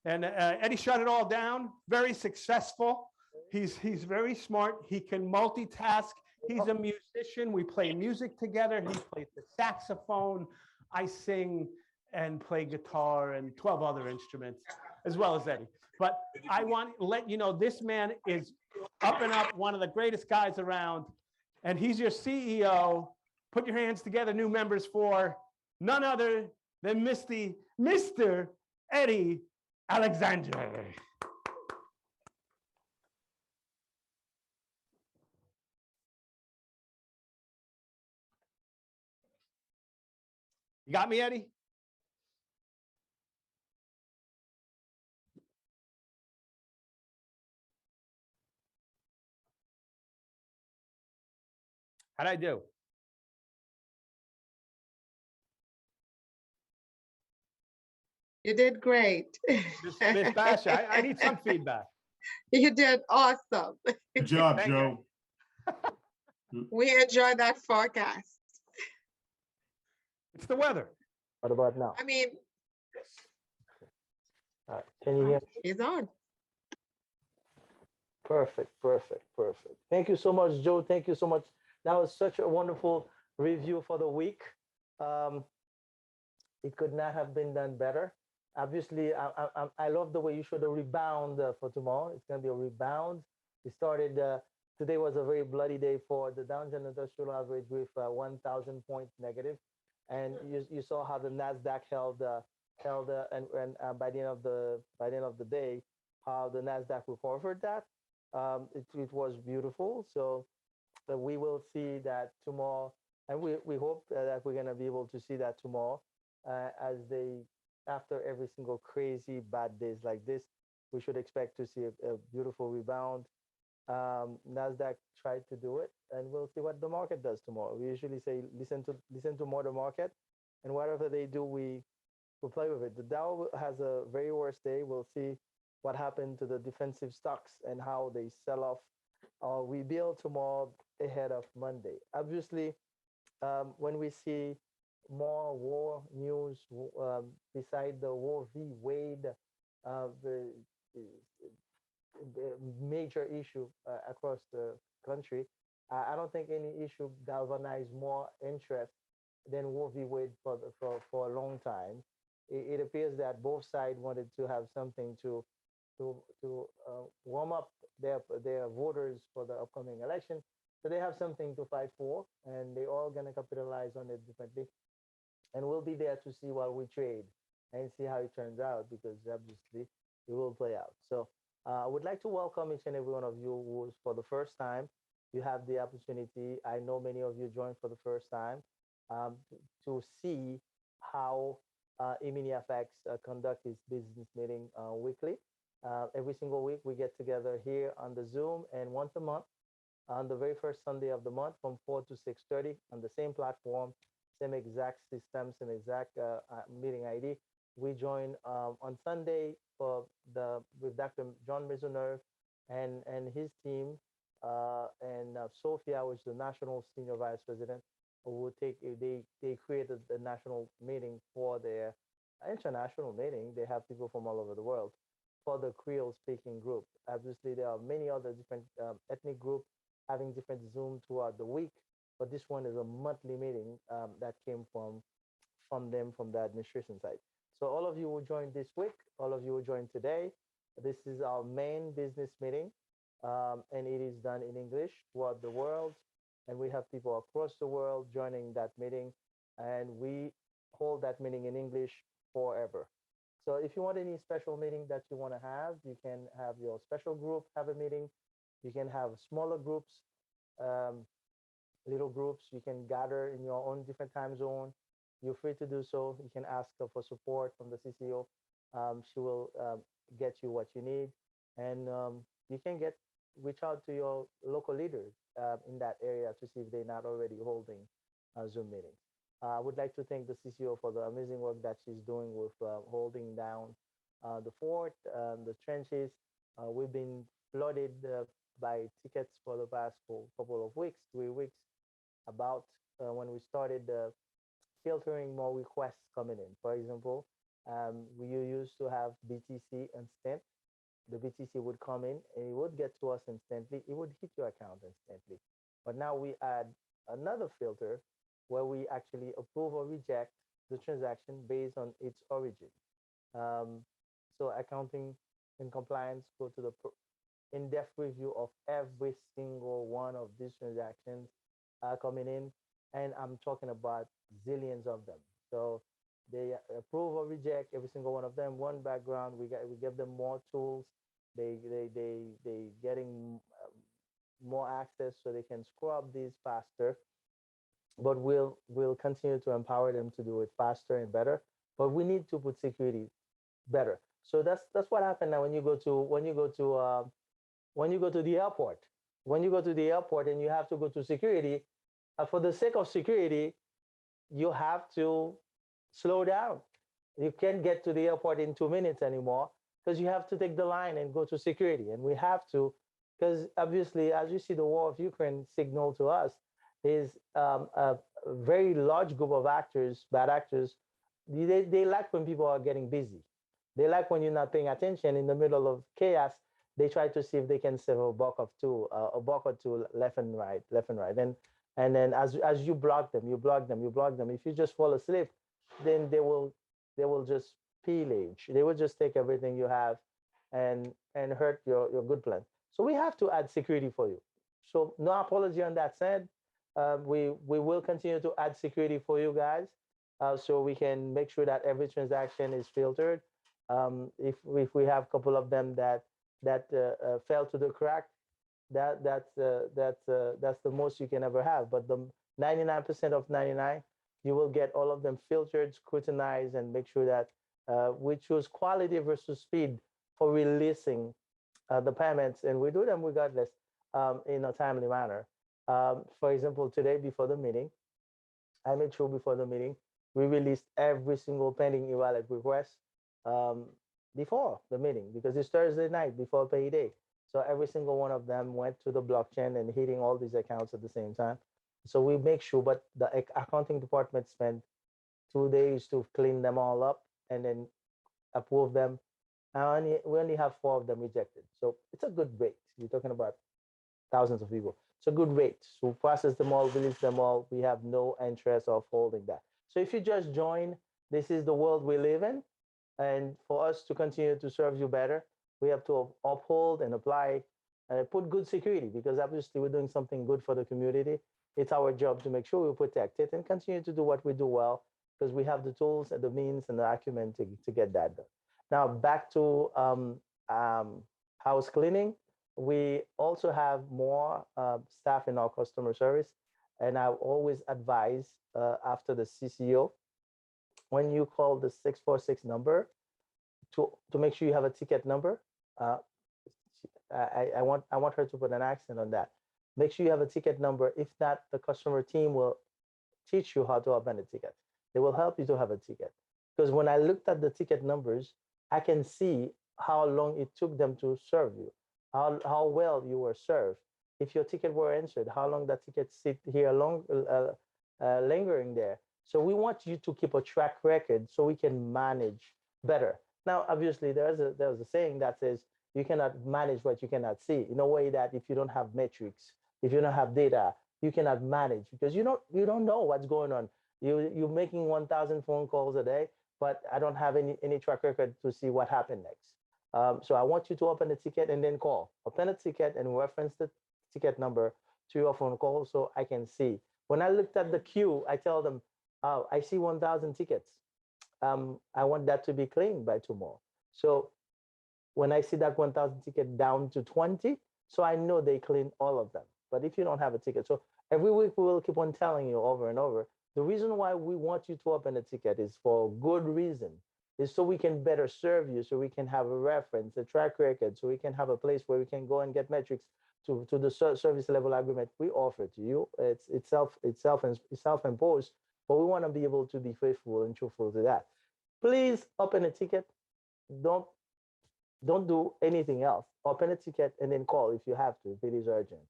And Eddie shut it all down. Very successful. He's very smart. He can multitask. He's a musician. We play music together. He plays the saxophone. I sing and play guitar and 12 other instruments, as well as Eddie. But I want to let you know, this man is up and up, one of the greatest guys around, and he's your CEO. Put your hands together, new members, for none other than Mr. Eddie Alexander. You got me, Eddie? How'd I do? You did great. Miss Basha, I need some feedback. You did awesome. Good job, Thank Joe. We enjoy that forecast. It's the weather. What about now? I mean, Can you hear? he's on. Perfect, perfect, perfect. Thank you so much, Joe. Thank you so much. That was such a wonderful review for the week. It could not have been done better. Obviously, I love the way you showed a rebound for tomorrow. It's going to be a rebound. We started, today was a very bloody day for the Dow Jones Industrial Average with 1,000 points negative. And you saw how the NASDAQ held and by the end of the day, how the NASDAQ recovered that. It was beautiful. So we will see that tomorrow, and we hope that we're going to be able to see that tomorrow, after every single crazy bad days like this, we should expect to see a beautiful rebound. NASDAQ tried to do it, and we'll see what the market does tomorrow. We usually say listen to more the market, and whatever they do, we will play with it. The Dow has a very worst day. We'll see what happened to the defensive stocks and how they sell off or rebuild tomorrow ahead of Monday. Obviously, when we see more war news beside the Roe v. Wade, the major issue across the country, I don't think any issue galvanized more interest than Roe v. Wade for a long time. It appears that both sides wanted to have something to warm up their voters for the upcoming election. So they have something to fight for, and they all going to capitalize on it differently. And we'll be there to see while we trade and see how it turns out, because obviously it will play out. So I would like to welcome each and every one of you who's for the first time. You have the opportunity, I know many of you joined for the first time, to see how EMiniFX conduct its business meeting weekly. Every single week we get together here on the Zoom, and once a month on the very first Sunday of the month from 4 to 6:30 on the same platform, same exact systems and exact meeting ID. We join on Sunday with Dr. John Maisonneuve and his team, and Sophia, which is the National Senior Vice President, who they created the national meeting for their international meeting. They have people from all over the world for the Creole speaking group. Obviously, there are many other different ethnic groups having different Zoom throughout the week, but this one is a monthly meeting that came from the administration side. So all of you who joined this week, all of you who joined today, this is our main business meeting, and it is done in English throughout the world. And we have people across the world joining that meeting, and we hold that meeting in English forever. So if you want any special meeting that you want to have, you can have your special group have a meeting. You can have smaller groups, little groups. You can gather in your own different time zone. You're free to do so. You can ask her for support from the CCO. She will get you what you need, and you can reach out to your local leaders in that area to see if they're not already holding Zoom meetings. I would like to thank the CCO for the amazing work that she's doing with holding down the fort, the trenches. We've been flooded by tickets for the past couple of weeks, 3 weeks, about when we started filtering more requests coming in. For example, We used to have BTC instant. The BTC would come in and it would get to us instantly. It would hit your account instantly. But now we add another filter where we actually approve or reject the transaction based on its origin. Um, so accounting and compliance go to the in-depth review of every single one of these transactions coming in, and I'm talking about zillions of them. So they approve or reject every single one of them. One background, we give them more tools. They getting more access so they can scrub these faster. But we'll continue to empower them to do it faster and better. But we need to put security better. So that's what happened now when you go to the airport. When you go to the airport and you have to go to security, for the sake of security, you have to slow down. You can't get to the airport in 2 minutes anymore because you have to take the line and go to security. And we have to, because obviously, as you see, the war of Ukraine signal to us is a very large group of actors, bad actors. They like when people are getting busy. They like when you're not paying attention in the middle of chaos. They try to see if they can save a buck of two, a buck or two left and right, and then as you block them, you block them, you block them. If you just fall asleep, then they will just pillage. They will just take everything you have, and hurt your good plan. So we have to add security for you. So no apology on that said. We will continue to add security for you guys, so we can make sure that every transaction is filtered. If we have a couple of them that fell to the crack, that's the most you can ever have. But the 99% of 99, you will get all of them filtered, scrutinized, and make sure that we choose quality versus speed for releasing the payments, and we do them regardless, in a timely manner. For example, today before the meeting, I made sure before the meeting we released every single pending e-wallet request um, before the meeting because it's Thursday night before payday. So every single one of them went to the blockchain and hitting all these accounts at the same time. So we make sure, but the accounting department spent 2 days to clean them all up and then approve them. We only have 4 of them rejected. So it's a good rate. You're talking about thousands of people. It's a good rate. So process them all, release them all. We have no interest of holding that. So if you just join, this is the world we live in. And for us to continue to serve you better, we have to uphold and apply and put good security because obviously we're doing something good for the community. It's our job to make sure we protect it and continue to do what we do well because we have the tools and the means and the acumen to get that done. Now back to house cleaning. We also have more staff in our customer service, and I always advise after the CCO, when you call the 646 number, to make sure you have a ticket number. Uh, I want her to put an accent on that. Make sure you have a ticket number. If not, the customer team will teach you how to open a ticket. They will help you to have a ticket. Because when I looked at the ticket numbers, I can see how long it took them to serve you, how well you were served. If your ticket were answered, how long that ticket sit here lingering there. So we want you to keep a track record so we can manage better. Now, obviously, there's a saying that says you cannot manage what you cannot see. In a way that if you don't have metrics, if you don't have data, you cannot manage because you don't know what's going on. You're making 1,000 phone calls a day, but I don't have any track record to see what happened next. So I want you to open a ticket and then call. Open a ticket and reference the ticket number to your phone call so I can see. When I looked at the queue, I tell them, oh, I see 1,000 tickets. I want that to be cleaned by tomorrow. So when I see that 1,000 ticket down to 20, so I know they clean all of them. But if you don't have a ticket, so every week we will keep on telling you over and over. The reason why we want you to open a ticket is for good reason. Is so we can better serve you, so we can have a reference, a track record, so we can have a place where we can go and get metrics to the service level agreement we offer to you. It's self-imposed, but we want to be able to be faithful and truthful to that. Please open a ticket. Don't do anything else. Open a ticket and then call if you have to, if it is urgent.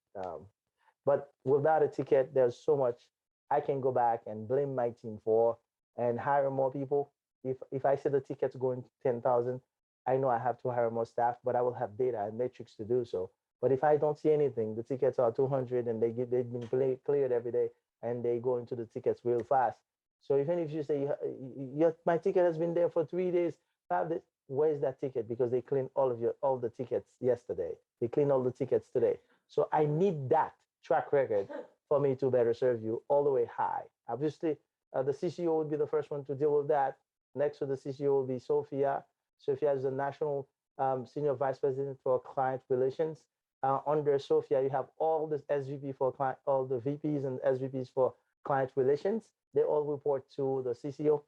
But without a ticket, there's so much I can go back and blame my team for and hire more people. If I see the tickets going 10,000, I know I have to hire more staff, but I will have data and metrics to do so. But if I don't see anything, the tickets are 200 and they've been cleared every day and they go into the tickets real fast. So even if you say my ticket has been there for 3 days, 5 days, where's that ticket? Because they cleaned all the tickets yesterday. They cleaned all the tickets today. So I need that track record for me to better serve you all the way high. Obviously, the CCO would be the first one to deal with that. Next to the CCO will be Sophia. Sophia is the national senior vice president for client relations. Under Sophia, you have all the SVP for client, all the VPs and SVPs for client relations. They all report to the CCO,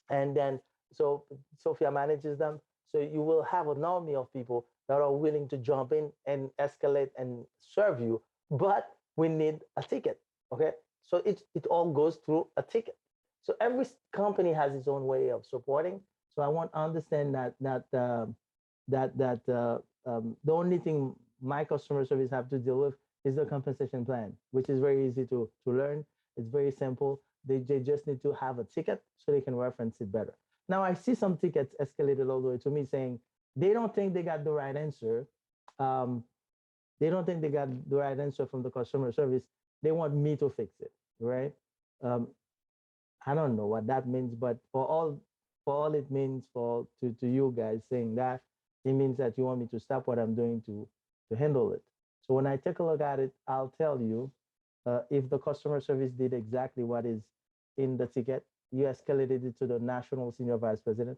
and then so Sophia manages them. So you will have an army of people that are willing to jump in and escalate and serve you, but we need a ticket. Okay, so it all goes through a ticket. So every company has its own way of supporting. So I want to understand that the only thing my customer service have to deal with is the compensation plan, which is very easy to learn. It's very simple. They just need to have a ticket so they can reference it better. Now I see some tickets escalated all the way to me saying they don't think they got the right answer. They don't think they got the right answer from the customer service. They want me to fix it, right? Um, I don't know what that means, but for all it means to you guys saying that, it means that you want me to stop what I'm doing to handle it. So when I take a look at it, I'll tell you if the customer service did exactly what is in the ticket. You escalated it to the national senior vice president.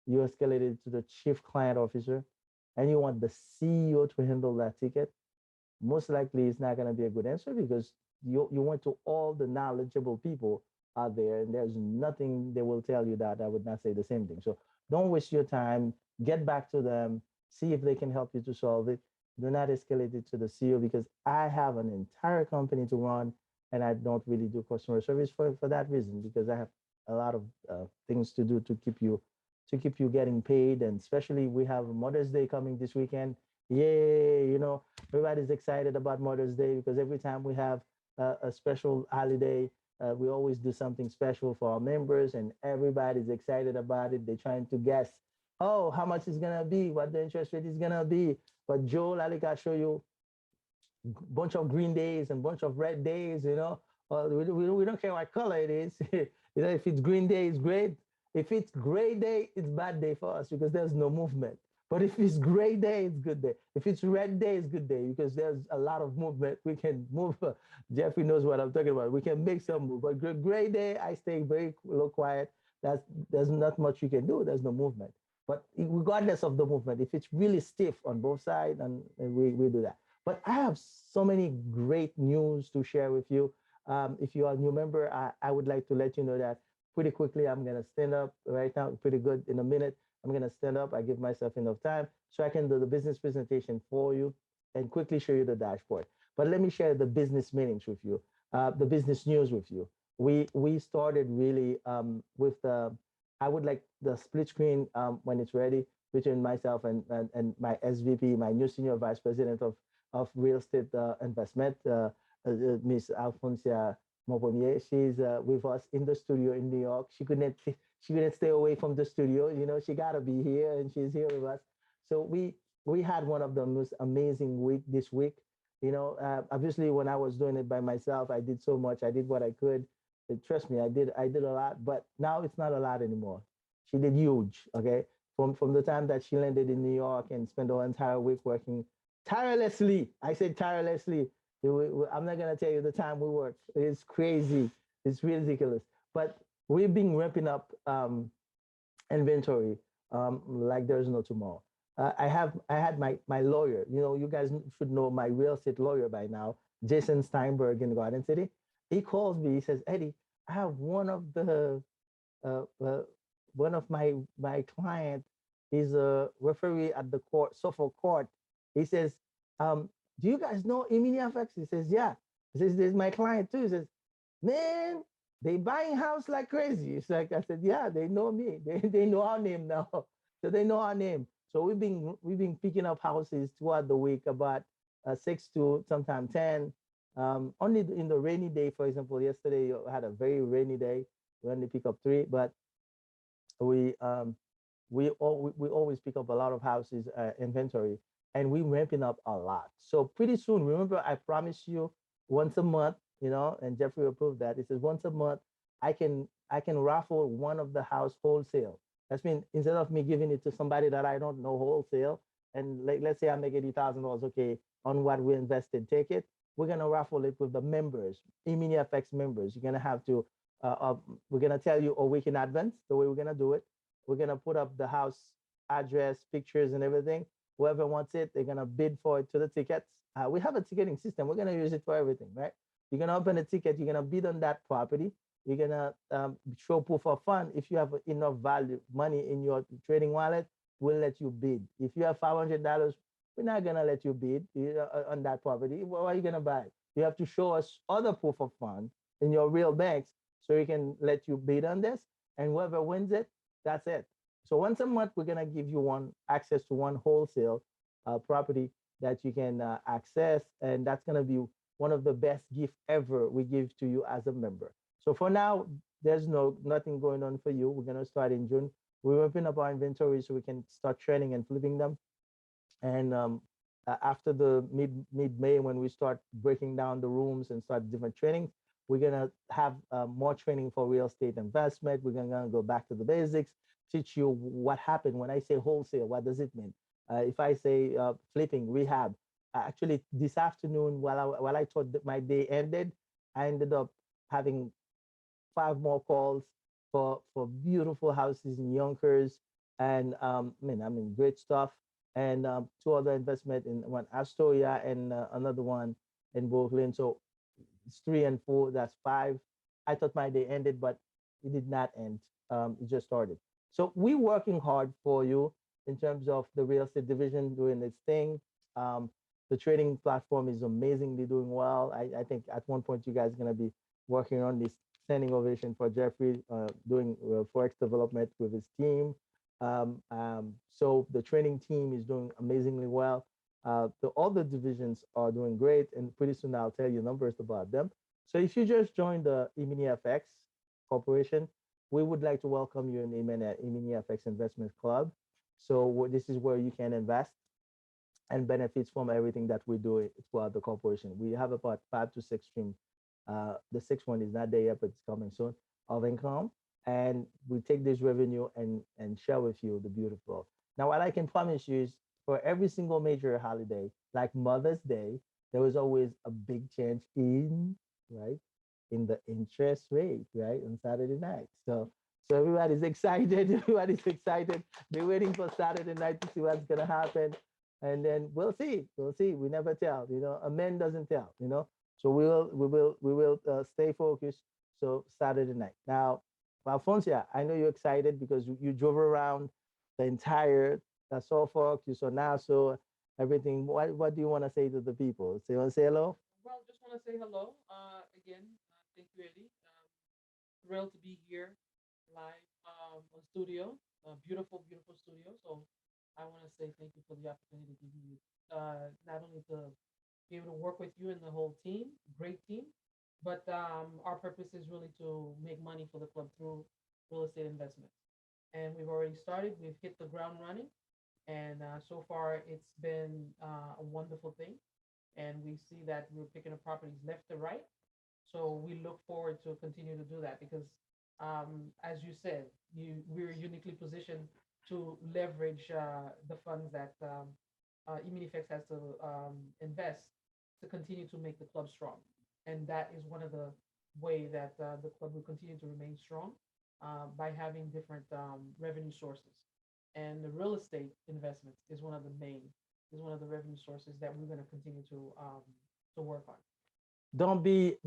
You escalated it to the chief client officer, and you want the CEO to handle that ticket. Most likely, it's not going to be a good answer because you went to all the knowledgeable people out there, and there's nothing they will tell you that I would not say the same thing. So don't waste your time. Get back to them. See if they can help you to solve it. Do not escalate it to the CEO because I have an entire company to run, and I don't really do customer service for that reason because I have a lot of things to do to keep you getting paid, and especially we have Mother's Day coming this weekend. Yay! Everybody's excited about Mother's Day because every time we have a special holiday, we always do something special for our members, and everybody's excited about it. They're trying to guess, oh, how much it's gonna be, what the interest rate is gonna be. But Joe, like I show you, bunch of green days and bunch of red days. We don't care what color it is. If it's green day, it's great. If it's gray day, it's bad day for us because there's no movement. But if it's gray day, it's good day. If it's red day, it's good day because there's a lot of movement. We can move. Jeffrey knows what I'm talking about. We can make some move. But gray day, I stay very low quiet. There's not much you can do. There's no movement. But regardless of the movement, if it's really stiff on both sides, and we do that. But I have so many great news to share with you. If you are a new member, I would like to let you know that pretty quickly. I'm going to stand up right now, pretty good in a minute. I'm going to stand up. I give myself enough time so I can do the business presentation for you and quickly show you the dashboard. But let me share the business meetings with you, the business news with you. We started really with I would like the split screen when it's ready between myself and my SVP, my new senior vice president of real estate investment, Miss Alfoncia Mopomier. She's with us in the studio in New York. She couldn't stay away from the studio. She gotta be here, and she's here with us. So we had one of the most amazing week this week. Obviously when I was doing it by myself, I did so much. I did what I could. Trust me, I did a lot, but now it's not a lot anymore. She did huge. Okay, from the time that she landed in New York and spent the entire week working tirelessly. I said tirelessly. I'm not gonna tell you the time we worked. It's crazy. It's ridiculous. But we've been ramping up inventory like there's no tomorrow. I had my lawyer. You guys should know my real estate lawyer by now, Jason Steinberg in Garden City. He calls me. He says, Eddie, I have one of my client. He's a referee at the Suffolk court. He says, do you guys know Emilia FX? He says, yeah. He says, there's my client too. He says, man, they buying house like crazy. It's like, I said, yeah, they know me. They know our name now. So they know our name. So we've been picking up houses throughout the week, about 6 to sometimes 10. Only in the rainy day, for example, yesterday I had a very rainy day. We only pick up 3, but We always pick up a lot of houses inventory, and we ramping up a lot. So pretty soon, remember I promised you once a month, and Jeffrey approved that. It says once a month I can raffle one of the house wholesale. That's mean instead of me giving it to somebody that I don't know wholesale, and like let's say I make $80,000, okay, on what we invested, take it. We're gonna raffle it with the members, E-mini FX members. You're gonna have to. We're gonna tell you a week in advance the way we're gonna do it. We're gonna put up the house address, pictures, and everything. Whoever wants it, they're gonna bid for it to the tickets. We have a ticketing system. We're gonna use it for everything, right? You're gonna open a ticket. You're gonna bid on that property. You're gonna show proof of fund. If you have enough value money in your trading wallet, we'll let you bid. If you have $500, we're not gonna let you bid on that property. Why are you gonna buy? You have to show us other proof of fund in your real banks so we can let you bid on this. And whoever wins it, that's it. So once a month, we're gonna give you access to one wholesale property that you can access, and that's gonna be one of the best gift ever we give to you as a member. So for now, there's nothing going on for you. We're gonna start in June. We're opening up our inventory so we can start trading and flipping them. And after the mid May, when we start breaking down the rooms and start different trainings, we're gonna have more training for real estate investment. We're gonna go back to the basics, teach you what happened when I say wholesale. What does it mean? If I say flipping, rehab. Actually, this afternoon, while I thought that my day ended, I ended up having 5 more calls for beautiful houses in Yonkers, and great stuff. And 2 other investment in one Astoria and another one in Brooklyn. So it's 3 and 4. That's 5. I thought my day ended, but it did not end. It just started. So we're working hard for you in terms of the real estate division doing its thing. The trading platform is amazingly doing well. I think at one point you guys are going to be working on this standing ovation for Jeffrey doing Forex development with his team. So the training team is doing amazingly well. All the divisions are doing great, and pretty soon I'll tell you numbers about them. So if you just joined the E-mini FX Corporation, we would like to welcome you in the E-mini FX Investment Club. So this is where you can invest and benefits from everything that we do throughout the corporation. We have about 5 to 6 streams. The 6th one is not there yet, but it's coming soon, of income. And we take this revenue and share with you the beautiful. Now, what I can promise you is for every single major holiday, like Mother's Day, there was always a big change in the interest rate, right, on Saturday night. So everybody's excited. Everybody's excited. They're waiting for Saturday night to see what's gonna happen, and then we'll see. We'll see. We never tell. A man doesn't tell. So we will stay focused. So Saturday night. Now, Alfonso, I know you're excited because you drove around the entire Suffolk. You saw Nassau, everything. What do you want to say to the people? So you want to say hello? Well, just want to say hello again. Thank you, Eddie. Thrilled to be here live on studio, beautiful, beautiful studio. So I want to say thank you for the opportunity to be not only to be able to work with you and the whole team, great team, but our purpose is really to make money for the club through real estate investments. And we've already started. We've hit the ground running, and so far it's been a wonderful thing. And we see that we're picking up properties left to right. So we look forward to continue to do that because, as you said, we're uniquely positioned to leverage the funds that Immunifex has to invest to continue to make the club strong. And that is one of the way that the club will continue to remain strong by having different revenue sources. And the real estate investments is one of the revenue sources that we're going to continue to work on. Don't be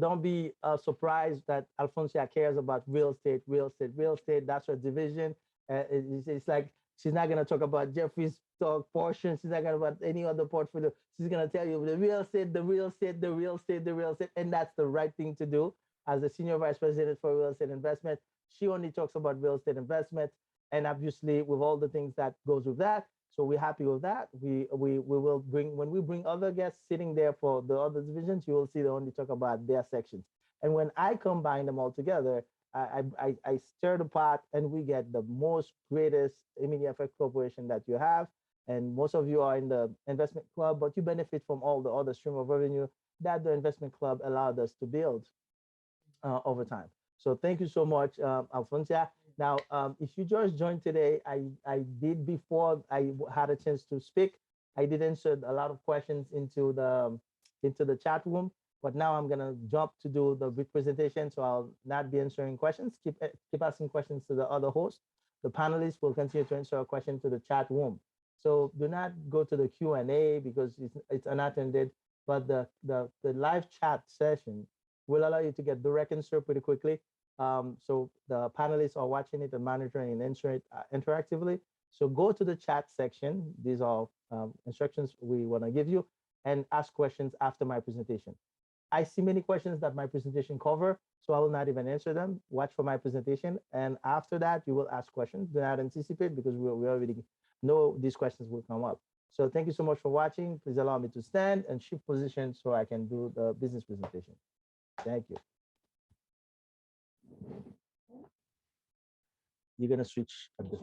surprised that Alfonso cares about real estate. That's her division. It's like she's not gonna talk about Jeffrey's stock portion. She's not gonna about any other portfolio. She's gonna tell you the real estate, and that's the right thing to do. As the senior vice president for real estate investment, she only talks about real estate investment, and obviously with all the things that goes with that. So we're happy with that. We will bring, when we bring other guests sitting there for the other divisions, you will see they only talk about their sections. And when I combine them all together, I stir the pot and we get the most greatest immediate effect corporation that you have. And most of you are in the investment club, but you benefit from all the other stream of revenue that the investment club allowed us to build over time. So thank you so much, Alfoncia. Now, if you just joined today, I did before I had a chance to speak, I did answer a lot of questions into the chat room, but now I'm gonna jump to do the big presentation, so I'll not be answering questions. Keep asking questions to the other hosts. The panelists will continue to answer a question to the chat room. So do not go to the Q&A because it's unattended, but the live chat session will allow you to get direct answer pretty quickly. So the panelists are watching it and monitoring and answering it interactively. So go to the chat section. These are instructions we want to give you, and ask questions after my presentation. I see many questions that my presentation cover, so I will not even answer them. Watch for my presentation, and after that, you will ask questions. Do not anticipate because we already know these questions will come up. So thank you so much for watching. Please allow me to stand and shift position so I can do the business presentation. Thank you. You're gonna switch at this.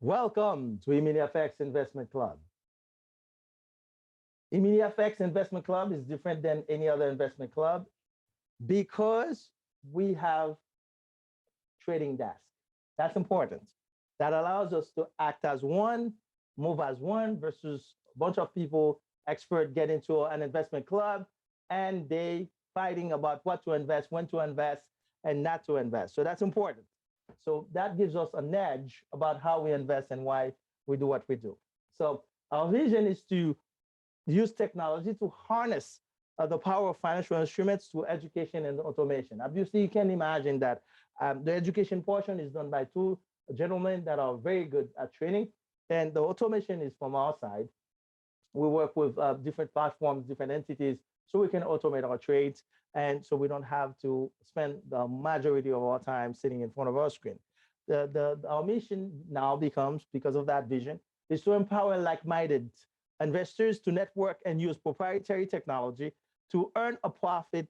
Welcome to EMINIFX Investment Club. EMINIFX Investment Club is different than any other investment club because we have trading desk. That's important. That allows us to act as one, move as one, versus a bunch of people, expert, get into an investment club and they fighting about what to invest, when to invest, and not to invest. So that's important. So that gives us an edge about how we invest and why we do what we do. So our vision is to use technology to harness the power of financial instruments to education and automation. Obviously, you can imagine that the education portion is done by two gentlemen that are very good at training, and the automation is from our side. We work with different platforms, different entities, so we can automate our trades, and so we don't have to spend the majority of our time sitting in front of our screen. Our mission now becomes, because of that vision, is to empower like-minded investors to network and use proprietary technology to earn a profit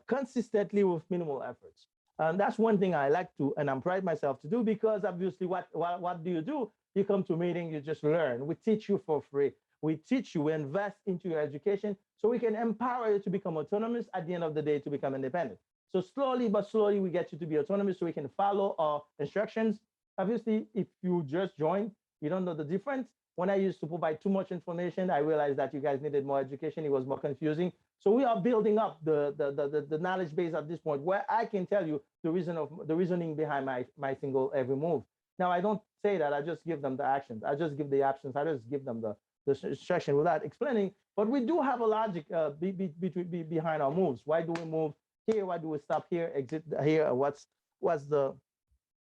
consistently with minimal efforts. And that's one thing I like to, and I'm proud myself to do, because obviously what do? You come to a meeting, you just learn. We teach you for free. We teach you, we invest into your education so we can empower you to become autonomous at the end of the day, to become independent. So slowly but slowly, we get you to be autonomous so we can follow our instructions. Obviously, if you just joined, you don't know the difference. When I used to provide too much information, I realized that you guys needed more education. It was more confusing. So we are building up the knowledge base at this point where I can tell you the reasoning behind my single every move. Now, I don't say that, I just give them the actions. I just give the actions. I just give them the instruction without explaining. But we do have a logic behind our moves. Why do we move here? Why do we stop here, exit here? What's the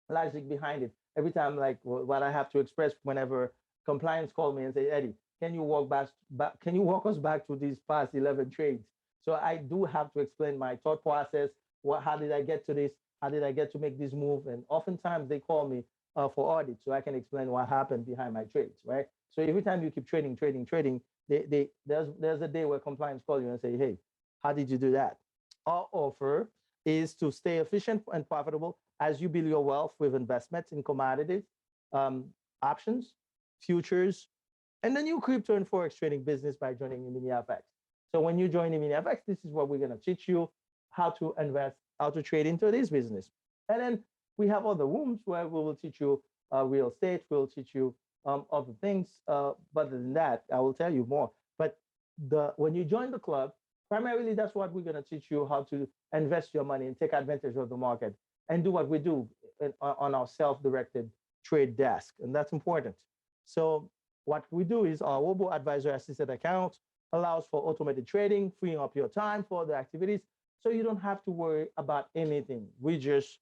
logic behind it? Every time, like what I have to express whenever compliance call me and say, Eddie, can you walk us back to these past 11 trades? So I do have to explain my thought process. How did I get to this? How did I get to make this move? And oftentimes they call me for audit, so I can explain what happened behind my trades, right? So every time you keep trading, there's a day where compliance call you and say, hey, how did you do that? Our offer is to stay efficient and profitable as you build your wealth with investments in commodities, options, futures, and the new crypto and Forex trading business by joining EMINIFX. So when you join EMINIFX, this is what we're going to teach you: how to invest, how to trade into this business. And then we have other rooms where we will teach you real estate, we'll teach you other things. But other than that, I will tell you more. But when you join the club, primarily that's what we're going to teach you: how to invest your money and take advantage of the market and do what we do on our self-directed trade desk. And that's important. So what we do is our robo advisor assisted account allows for automated trading, freeing up your time for the activities. So you don't have to worry about anything. We just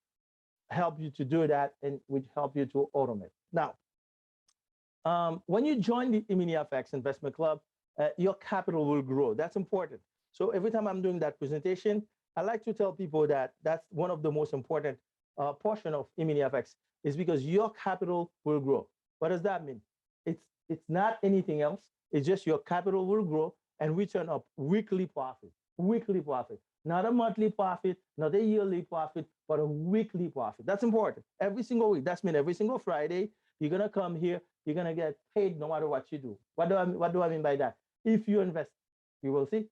help you to do that, and we help you to automate. Now, when you join the MiniFX Investment Club, your capital will grow. That's important. So every time I'm doing that presentation, I like to tell people that that's one of the most important portion of MiniFX is because your capital will grow. What does that mean? It's not anything else. It's just your capital will grow and we turn up weekly profit, not a monthly profit, not a yearly profit, but a weekly profit. That's important. Every single week. That's mean every single Friday, you're gonna come here, you're gonna get paid no matter what you do. What do I mean by that? If you invest, you will see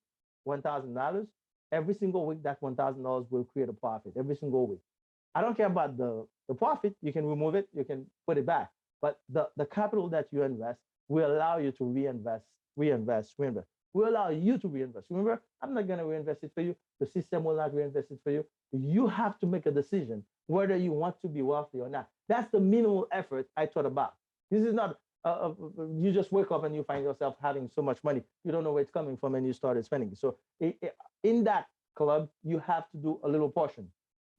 $1,000 every single week. That $1,000 will create a profit every single week. I don't care about the profit. You can remove it, you can put it back. But the capital that you invest will allow you to reinvest. We allow you to reinvest. Remember, I'm not going to reinvest it for you. The system will not reinvest it for you. You have to make a decision whether you want to be wealthy or not. That's the minimal effort I thought about. This is not, you just wake up and you find yourself having so much money. You don't know where it's coming from and you started spending. So in that club, you have to do a little portion.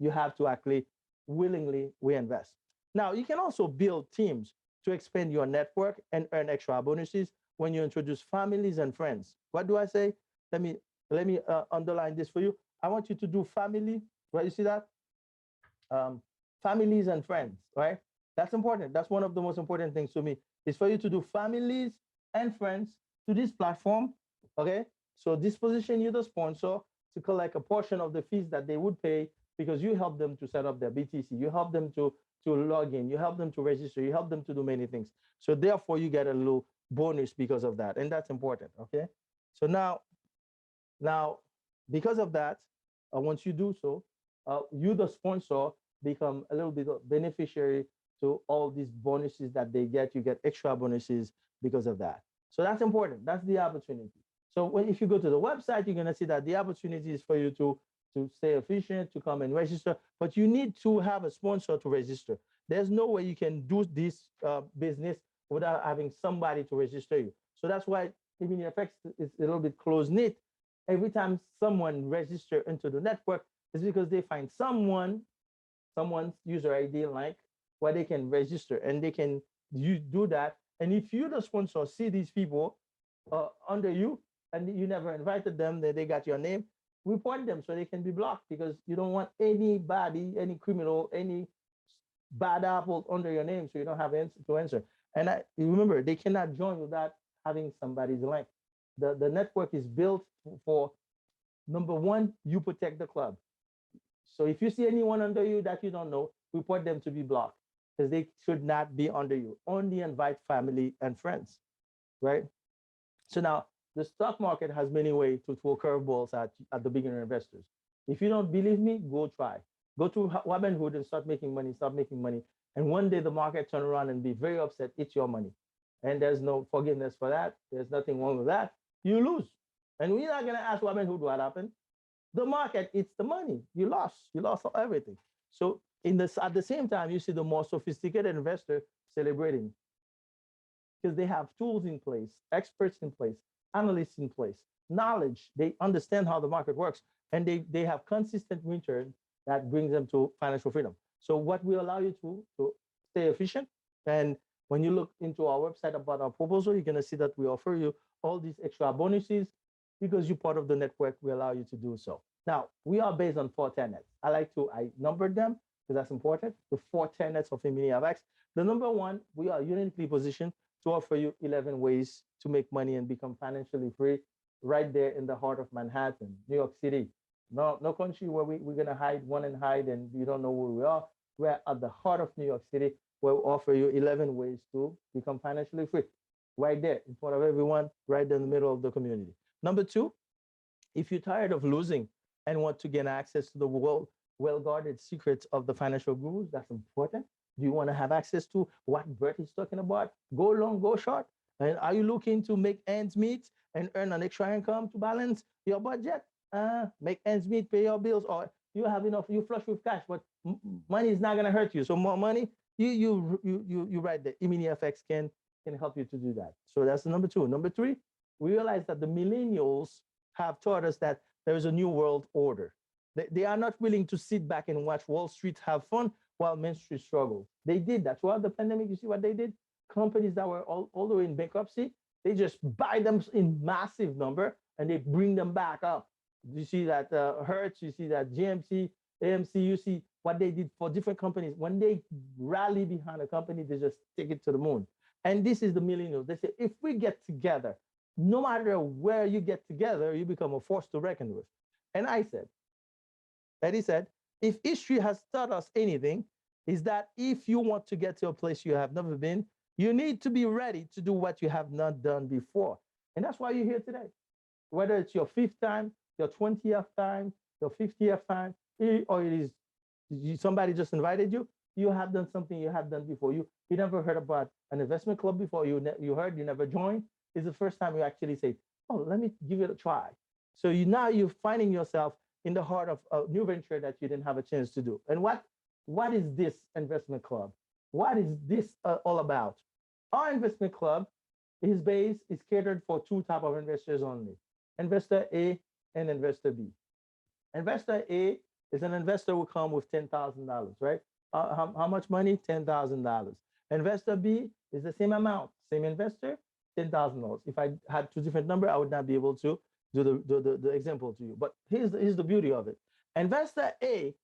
You have to actually willingly reinvest. Now, you can also build teams to expand your network and earn extra bonuses when you introduce families and friends. What do I say? Let me underline this for you. I want you to do family, right? You see that? Families and friends, right? That's important. That's one of the most important things to me is for you to do families and friends to this platform, okay? So this position you the sponsor to collect a portion of the fees that they would pay because you help them to set up their BTC. You help them to log in, you help them to register, you help them to do many things. So therefore you get a little bonus because of that. And that's important, okay? So now because of that, once you do so, you the sponsor become a little bit of beneficiary to all these bonuses that they get. You get extra bonuses because of that. So that's important. That's the opportunity. So if you go to the website, you're gonna see that the opportunity is for you to stay efficient, to come and register, but you need to have a sponsor to register. There's no way you can do this business without having somebody to register you. So that's why MiniFX is a little bit close-knit. Every time someone registers into the network, it's because they find someone's user ID link where they can register and they can do that. And if you, the sponsor, see these people under you and you never invited them, they got your name, report them so they can be blocked because you don't want anybody, any criminal, any bad apple under your name so you don't have to answer. And remember, they cannot join without having somebody's link. The network is built for, number one, you protect the club. So if you see anyone under you that you don't know, report them to be blocked because they should not be under you. Only invite family and friends, right? So now, the stock market has many ways to throw curveballs at the beginner investors. If you don't believe me, go try. Go to Robinhood and start making money. And one day the market turn around and be very upset. It's your money. And there's no forgiveness for that. There's nothing wrong with that. You lose. And we're not going to ask Robinhood what happened. The market, it's the money. You lost everything. So at the same time, you see the more sophisticated investor celebrating because they have tools in place, experts in place, analysts in place, knowledge. They understand how the market works, and they have consistent return that brings them to financial freedom. So what we allow you to stay efficient. And when you look into our website about our proposal, you're going to see that we offer you all these extra bonuses because you're part of the network. We allow you to do so. Now, we are based on 4 tenets. I numbered them because that's important. The 4 tenets of MiniFX. The number one, we are uniquely positioned to offer you 11 ways to make money and become financially free right there in the heart of Manhattan, New York City. No country where we're going to hide and you don't know where we are. We're at the heart of New York City where we offer you 11 ways to become financially free. Right there in front of everyone, right in the middle of the community. Number 2, if you're tired of losing and want to gain access to the well-guarded secrets of the financial gurus, that's important. Do you want to have access to what Bert is talking about? Go long, go short. And are you looking to make ends meet and earn an extra income to balance your budget? Make ends meet, pay your bills, or you have enough, you flush with cash, but money is not going to hurt you. So more money, you right there. MiniFX can can help you to do that. So that's the number two. Number three, we realize that the millennials have taught us that there is a new world order. They are not willing to sit back and watch Wall Street have fun while Main Street struggles. They did that throughout the pandemic. You see what they did? Companies that were all the way in bankruptcy, they just buy them in massive number and they bring them back up. You see that Hertz, you see that GMC, AMC, you see what they did for different companies. When they rally behind a company, they just take it to the moon. And this is the millennials. They say, if we get together, no matter where you get together, you become a force to reckon with. And I said, Eddie said, if history has taught us anything, is that if you want to get to a place you have never been, you need to be ready to do what you have not done before. And that's why you're here today. Whether it's your 5th time, your 20th time, your 50th time, or it is somebody just invited you, you have done something you have done before. You never heard about an investment club before. You never joined. It's the first time you actually say, oh, let me give it a try. So now you're finding yourself in the heart of a new venture that you didn't have a chance to do. And what is this investment club? What is this all about? Our investment club is catered for 2 types of investors only, investor A and investor B. Investor A is an investor who come with $10,000, right? How much money? $10,000. Investor B is the same amount, same investor, $10,000. If I had 2 different numbers, I would not be able to do the example to you. But here's the beauty of it. Investor A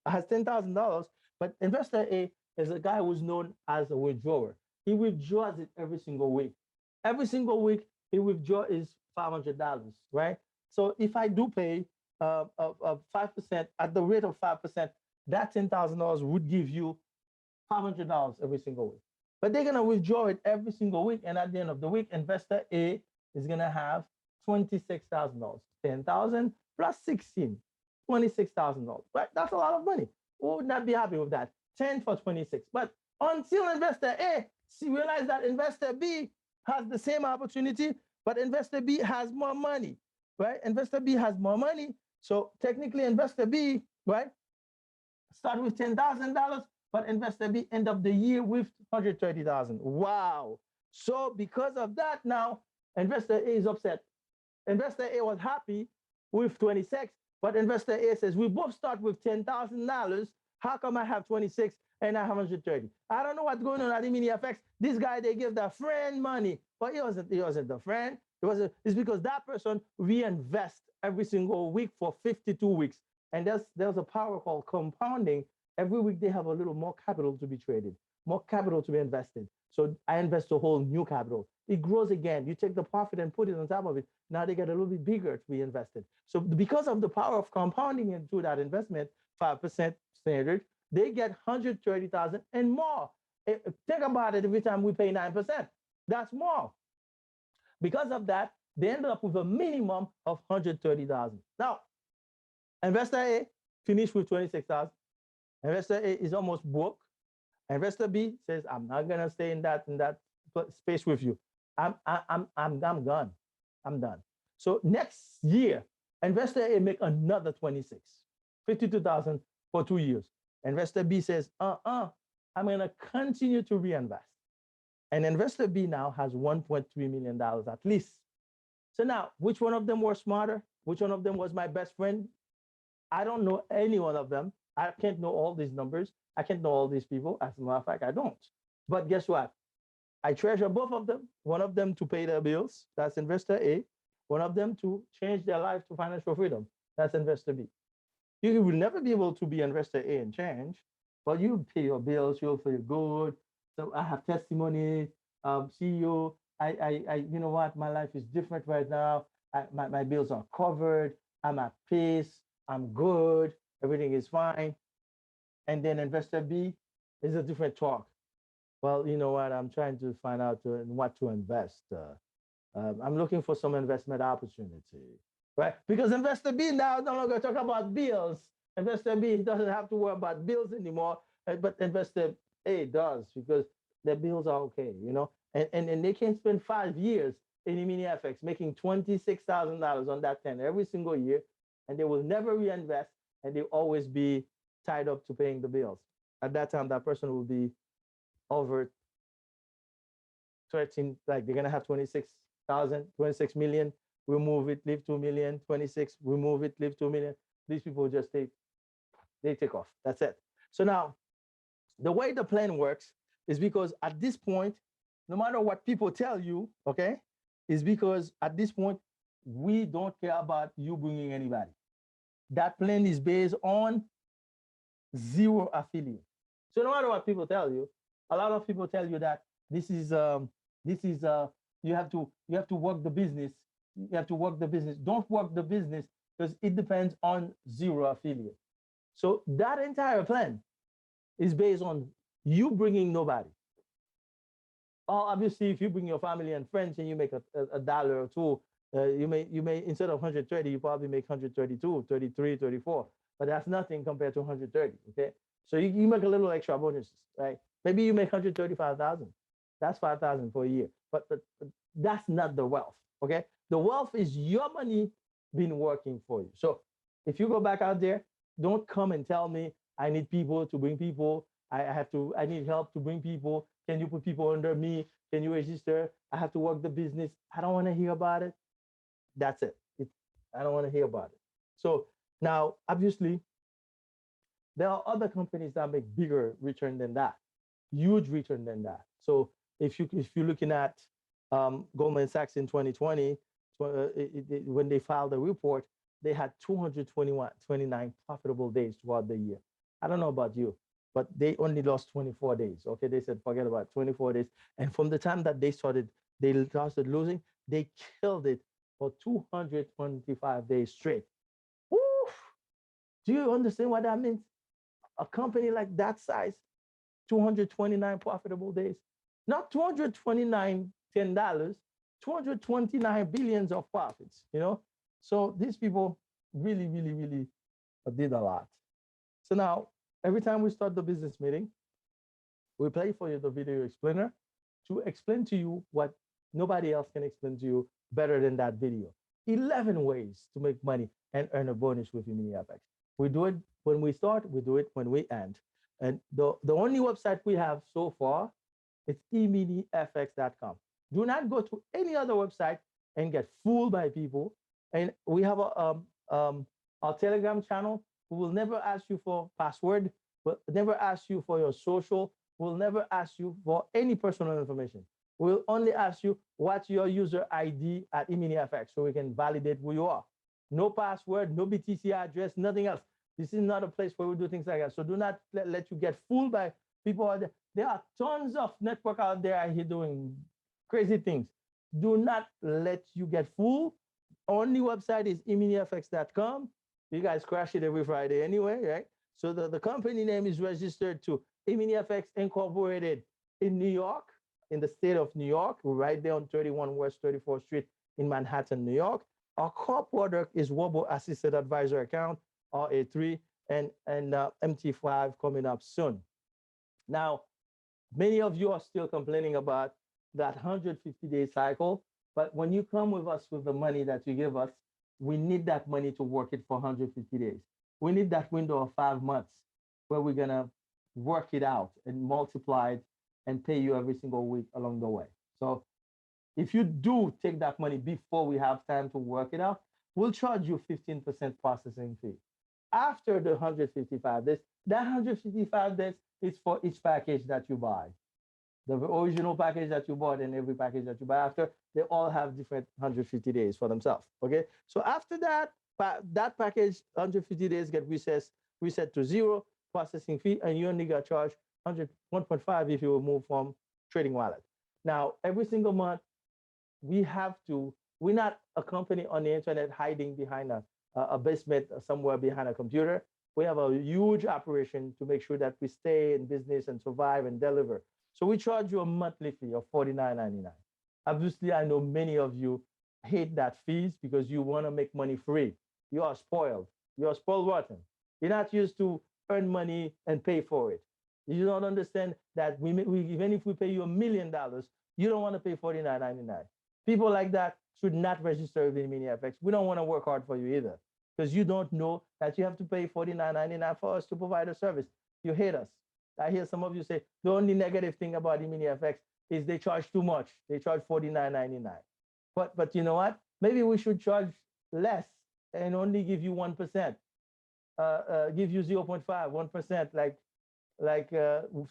has $10,000, but investor A is a guy who's known as a withdrawer. He withdraws it every single week. Every single week, he withdraws is $500, right? So if I do pay 5% at the rate of 5%, that $10,000 would give you $500 every single week. But they're gonna withdraw it every single week, and at the end of the week, investor A is gonna have $26,000. 10,000 plus 16, $26,000. Right? That's a lot of money. Who would not be happy with that? 10 for 26. But until investor A realize that investor B has the same opportunity, but investor B has more money, right? Investor B has more money. So technically investor B, right, start with $10,000, but investor B end of the year with $130,000. Wow. So because of that now, investor A is upset. Investor A was happy with 26, but investor A says, we both start with $10,000. How come I have 26 and I have 130? I don't know what's going on at the mini FX. This guy, they give their friend money, but he wasn't the friend. It's because that person reinvests every single week for 52 weeks. And there's a power called compounding. Every week they have a little more capital to be traded, more capital to be invested. So I invest a whole new capital. It grows again. You take the profit and put it on top of it. Now they get a little bit bigger to be invested. So because of the power of compounding into that investment, 5% standard, they get 130,000 and more. Think about it, every time we pay 9%, that's more. Because of that, they ended up with a minimum of 130,000. Now, investor A finished with 26,000. Investor A is almost broke. Investor B says, I'm not gonna stay in that space with you. I'm gone. I'm done. So next year, investor A make another 26, 52,000 for 2 years. Investor B says, I'm gonna continue to reinvest. And investor B now has $1.3 million at least. So now, which one of them was smarter? Which one of them was my best friend? I don't know any one of them. I can't know all these numbers. I can't know all these people. As a matter of fact, I don't. But guess what? I treasure both of them. One of them to pay their bills. That's investor A. One of them to change their life to financial freedom. That's investor B. You will never be able to be investor A and change, but you pay your bills. You'll feel good. So I have testimony. CEO, you know what? My life is different right now. My bills are covered. I'm at peace. I'm good. Everything is fine. And then investor B is a different talk. Well, you know what? I'm trying to find out what to invest. I'm looking for some investment opportunity, right? Because investor B now no longer talk about bills. Investor B doesn't have to worry about bills anymore, but investor A does because their bills are okay, you know? And they can spend 5 years in the mini FX making $26,000 on that 10 every single year, and they will never reinvest, and they'll always be tied up to paying the bills. At that time, that person will be over 13, like they're gonna have 26,000, 26 million, remove it, leave 2 million, 26, remove it, leave 2 million. These people just they take off. That's it. So now the way the plan works is because at this point, no matter what people tell you, okay, is because at this point, we don't care about you bringing anybody. That plan is based on zero affiliate. So no matter what people tell you, a lot of people tell you that this is you have to work the business. You have to work the business. Don't work the business because it depends on zero affiliate. So that entire plan is based on you bringing nobody. Obviously, if you bring your family and friends and you make a dollar or two, you may instead of 130, you probably make 132, 33, 34. But that's nothing compared to 130. Okay, so you make a little extra bonuses, right? Maybe you make 135,000. That's 5,000 for a year. But that's not the wealth. Okay, the wealth is your money been working for you. So if you go back out there, don't come and tell me I need people to bring people. I need help to bring people. Can you put people under me? Can you register? I have to work the business. I don't want to hear about it. That's it. I don't want to hear about it. So now, obviously, there are other companies that make bigger return than that, huge return than that. So if you're looking at Goldman Sachs in 2020, when they filed the report, they had 29 profitable days throughout the year. I don't know about you, but they only lost 24 days. Okay, they said forget about 24 days. And from the time that they started losing, they killed it for 225 days straight. Woof! Do you understand what that means? A company like that size, 229 profitable days, not 229 $10, 229 billions of profits, you know? So these people really, really, really did a lot. So now, every time we start the business meeting, we play for you the video explainer to explain to you what nobody else can explain to you better than that video. 11 ways to make money and earn a bonus with MiniFX. We do it when we start, we do it when we end. And the only website we have so far, it's eminifx.com. Do not go to any other website and get fooled by people. And we have our Telegram channel. We will never ask you for password. We'll never ask you for your social. We'll never ask you for any personal information. We'll only ask you what's your user ID at MiniFX so we can validate who you are. No password, no BTC address, nothing else. This is not a place where we do things like that. So do not let you get fooled by people out there. There are tons of network out there out here doing crazy things. Do not let you get fooled. Only website is eminifx.com. You guys crash it every Friday anyway, right? So the company name is registered to MiniFX Incorporated in New York, in the state of New York. We're right there on 31 West 34th Street in Manhattan, New York. Our core product is Robo Assisted Advisor Account, RA3, and MT5 coming up soon. Now, many of you are still complaining about that 150-day cycle, but when you come with us with the money that you give us, we need that money to work it for 150 days. We need that window of 5 months where we're gonna work it out and multiply it and pay you every single week along the way. So if you do take that money before we have time to work it out, we'll charge you 15% processing fee. After the 155 days, that 155 days is for each package that you buy. The original package that you bought and every package that you buy after, they all have different 150 days for themselves, okay? So after that, that package, 150 days get reset to zero processing fee, and you only got charged 1.5 if you remove from trading wallet. Now, every single month, we're not a company on the internet hiding behind a basement somewhere behind a computer. We have a huge operation to make sure that we stay in business and survive and deliver. So we charge you a monthly fee of $49.99. Obviously, I know many of you hate that fees because you want to make money free. You are spoiled. You are spoiled rotten. You're not used to earn money and pay for it. You don't understand that even if we pay you $1 million, you don't want to pay $49.99. People like that should not register with MiniFX. We don't want to work hard for you either because you don't know that you have to pay $49.99 for us to provide a service. You hate us. I hear some of you say the only negative thing about MiniFX is they charge too much. They charge $49.99. But you know what? Maybe we should charge less and only give you 1%. Give you 0.5, 1%, like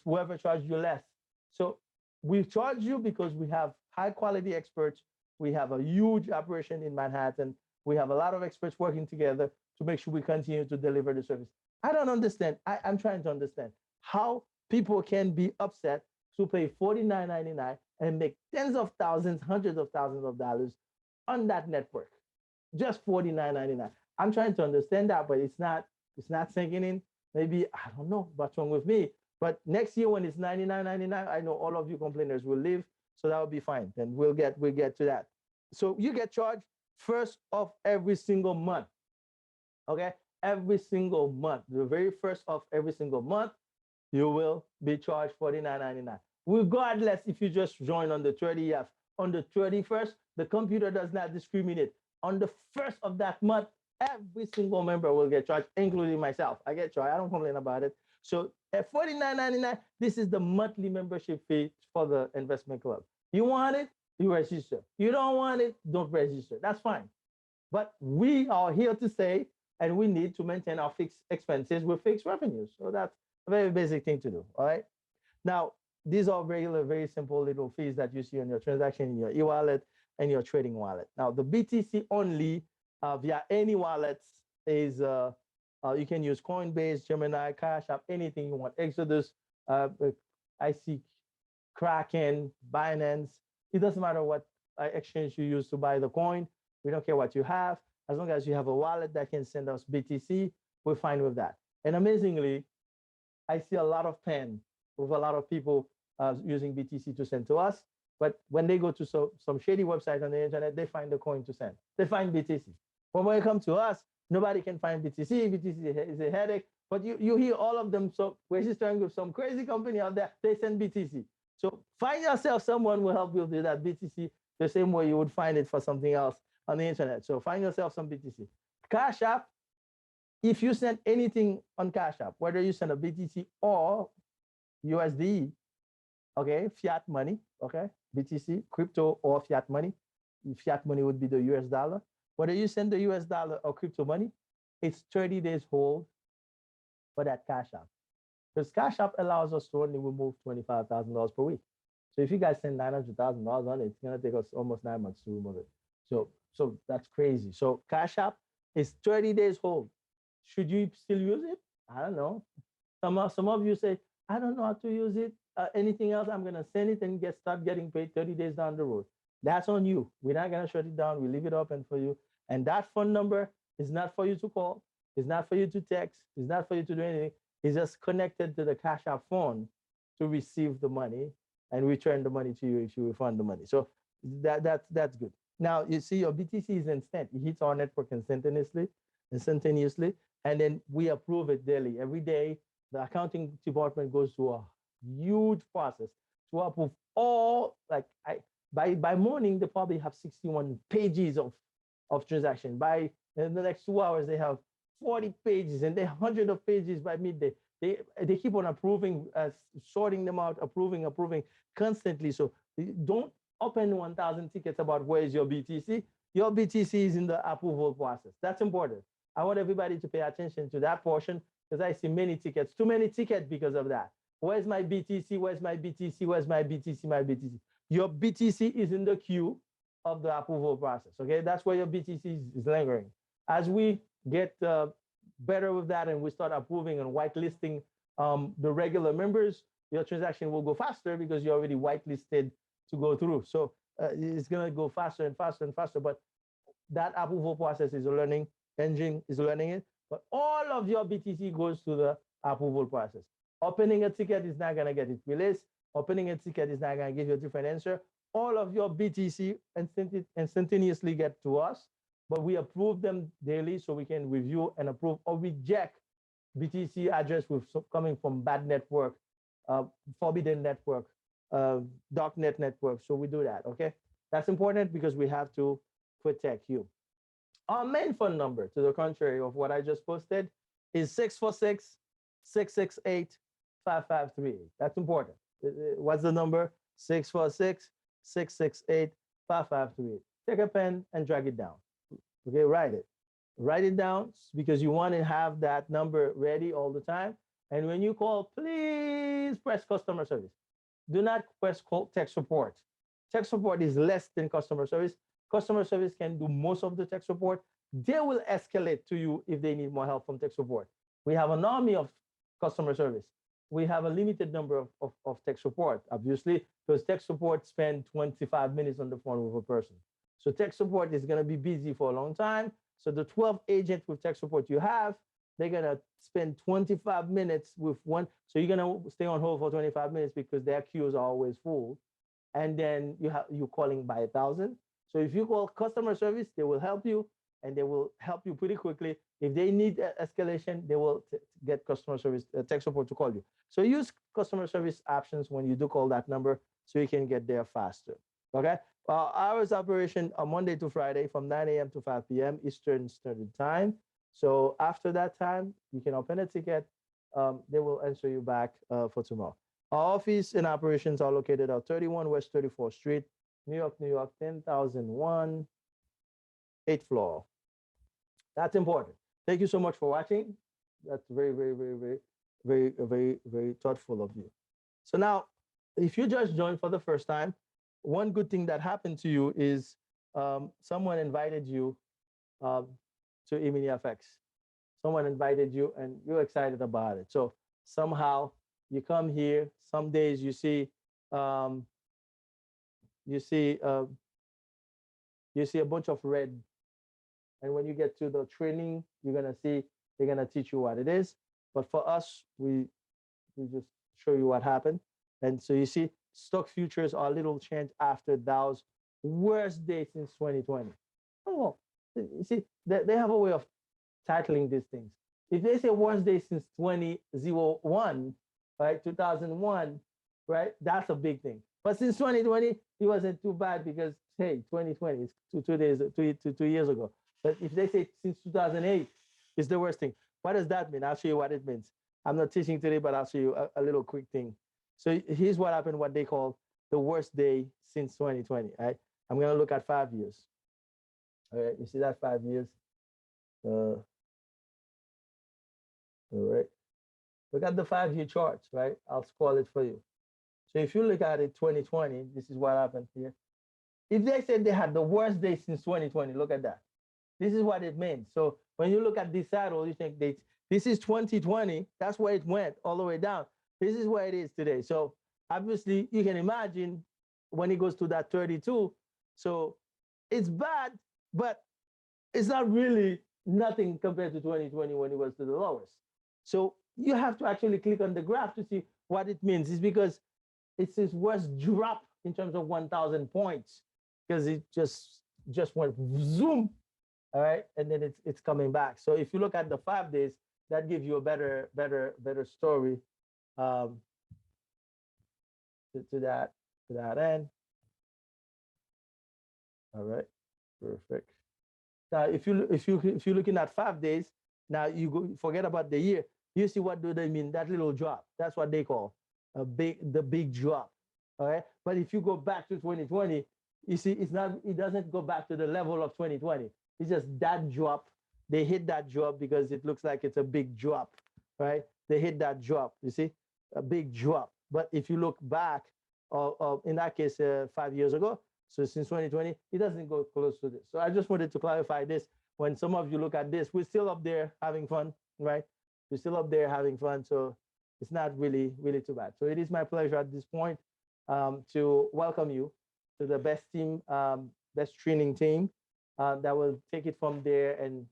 whoever charged you less. So we charge you because we have high quality experts. We have a huge operation in Manhattan. We have a lot of experts working together to make sure we continue to deliver the service. I don't understand. I'm trying to understand how people can be upset to pay $49.99 and make tens of thousands, hundreds of thousands of dollars on that network. Just $49.99. I'm trying to understand that, but it's not sinking in. Maybe, I don't know what's wrong with me. But next year when it's $99.99, I know all of you complainers will leave. So that will be fine. Then we'll get to that. So you get charged first of every single month. Okay? Every single month. The very first of every single month, you will be charged $49.99. Regardless if you just join on the 30th, on the 31st, the computer does not discriminate. On the first of that month, every single member will get charged, including myself. I get charged. I don't complain about it. So at $49.99, this is the monthly membership fee for the investment club. You want it, you register. You don't want it, don't register. That's fine. But we are here to say, and we need to maintain our fixed expenses with fixed revenues. So that's a very basic thing to do. All right. Now, these are regular, very simple little fees that you see on your transaction in your e-wallet and your trading wallet. Now, the BTC only via any wallets is you can use Coinbase, Gemini, Cash App, anything you want. Exodus, I see Kraken, Binance. It doesn't matter what exchange you use to buy the coin. We don't care what you have. As long as you have a wallet that can send us BTC, we're fine with that. And amazingly, I see a lot of pen with a lot of people using BTC to send to us. But when they go to some shady website on the internet, they find the coin to send. They find BTC. But when it comes to us, nobody can find BTC. BTC is a headache. But you hear all of them so registering with some crazy company out there, they send BTC. So find yourself someone who will help you with that BTC the same way you would find it for something else on the internet. So find yourself some BTC. Cash App, if you send anything on Cash App, whether you send a BTC or USD, okay, fiat money, okay, BTC, crypto or fiat money. Fiat money would be the US dollar. Whether you send the US dollar or crypto money, it's 30 days hold for that Cash App. Because Cash App allows us to only remove $25,000 per week. So if you guys send $900,000 on it, it's gonna take us almost 9 months to remove it. So that's crazy. So Cash App is 30 days hold. Should you still use it? I don't know. Some of you say, I don't know how to use it. Anything else, I'm gonna send it and start getting paid 30 days down the road. That's on you. We're not gonna shut it down. We leave it open for you. And that phone number is not for you to call. It's not for you to text. It's not for you to do anything. It's just connected to the Cash App phone to receive the money and return the money to you if you refund the money. So that's good. Now you see your BTC is instant. It hits our network instantaneously, and then we approve it daily. Every day, the accounting department goes through a huge process to approve all, by morning, they probably have 61 pages of transaction. By in the next 2 hours, they have 40 pages and they 100 of pages by midday. They keep on approving, sorting them out, approving constantly. So don't open 1,000 tickets about where is your BTC. Your BTC is in the approval process. That's important. I want everybody to pay attention to that portion because I see many tickets, too many tickets because of that. Where's my BTC? Where's my BTC? Where's my BTC? My BTC. Your BTC is in the queue of the approval process. Okay, that's where your BTC is lingering. As we get better with that and we start approving and whitelisting the regular members, your transaction will go faster because you're already whitelisted to go through. So it's gonna go faster and faster and faster. But that approval process is a learning engine, is learning it. But all of your BTC goes to the approval process. Opening a ticket is not gonna get it released. Opening a ticket is not gonna give you a different answer. All of your BTC instantaneously get to us, but we approve them daily so we can review and approve or reject BTC address with coming from bad network, forbidden network, darknet network. So we do that, okay? That's important because we have to protect you. Our main phone number, to the contrary of what I just posted, is 646-668-5538. That's important. What's the number? 646-668-5538. Take a pen and drag it down. Okay, write it. Write it down because you want to have that number ready all the time. And when you call, please press customer service. Do not press call tech support. Tech support is less than customer service. Customer service can do most of the tech support. They will escalate to you if they need more help from tech support. We have an army of customer service. We have a limited number of tech support, obviously, because tech support spend 25 minutes on the phone with a person. So tech support is going to be busy for a long time. So the 12 agents with tech support you have, they're going to spend 25 minutes with one. So you're going to stay on hold for 25 minutes because their queues are always full. And then you're calling by 1,000. So if you call customer service, they will help you and they will help you pretty quickly. If they need escalation, they will get customer service, tech support to call you. So use customer service options when you do call that number so you can get there faster, okay? Hours operation are Monday to Friday from 9 a.m. to 5 p.m. Eastern Standard Time. So after that time, you can open a ticket. They will answer you back for tomorrow. Our office and operations are located at 31 West 34th Street, New York, 10,001, 8th floor. That's important. Thank you so much for watching. That's very, very, very, very, very, very, very thoughtful of you. So now, if you just joined for the first time, one good thing that happened to you is someone invited you to EMiniFX. Someone invited you and you're excited about it. So somehow you come here, some days you see a bunch of red. And when you get to the training, you're gonna see they're gonna teach you what it is. But for us, we just show you what happened. And so you see, stock futures are a little change after Dow's worst day since 2020. Oh, you see, they have a way of titling these things. If they say worst day since 2001, right, 2001, right, that's a big thing. But since 2020, it wasn't too bad because, hey, 2020 is 2 years ago. But if they say since 2008, it's the worst thing. What does that mean? I'll show you what it means. I'm not teaching today, but I'll show you a little quick thing. So here's what happened, what they call the worst day since 2020, right? I'm gonna look at 5 years. All right, you see that 5 years? All right. Look at the 5-year charts, right? I'll scroll it for you. So if you look at it, 2020, this is what happened here. If they said they had the worst day since 2020, look at that. This is what it means. So when you look at this saddle, you think this is 2020, that's where it went all the way down. This is where it is today. So obviously you can imagine when it goes to that 32. So it's bad, but it's not really nothing compared to 2020 when it was to the lowest. So you have to actually click on the graph to see what it means. It's because it's his worst drop in terms of 1,000 points because it just went zoom, all right? And then it's coming back. So if you look at the 5 days, that gives you a better story to that end. All right, perfect. Now, if you're looking at 5 days, now you go forget about the year. You see what do they mean? That little drop. That's what they call the big drop. All right. But if you go back to 2020, you see it doesn't go back to the level of 2020. It's just that drop. They hit that drop because it looks like it's a big drop, right? They hit that drop. You see, a big drop. But if you look back, in that case, 5 years ago, so since 2020, it doesn't go close to this. So I just wanted to clarify this. When some of you look at this, we're still up there having fun, right? We're still up there having fun. So it's not really, really too bad. So it is my pleasure at this point to welcome you to the best team, best training team that will take it from there and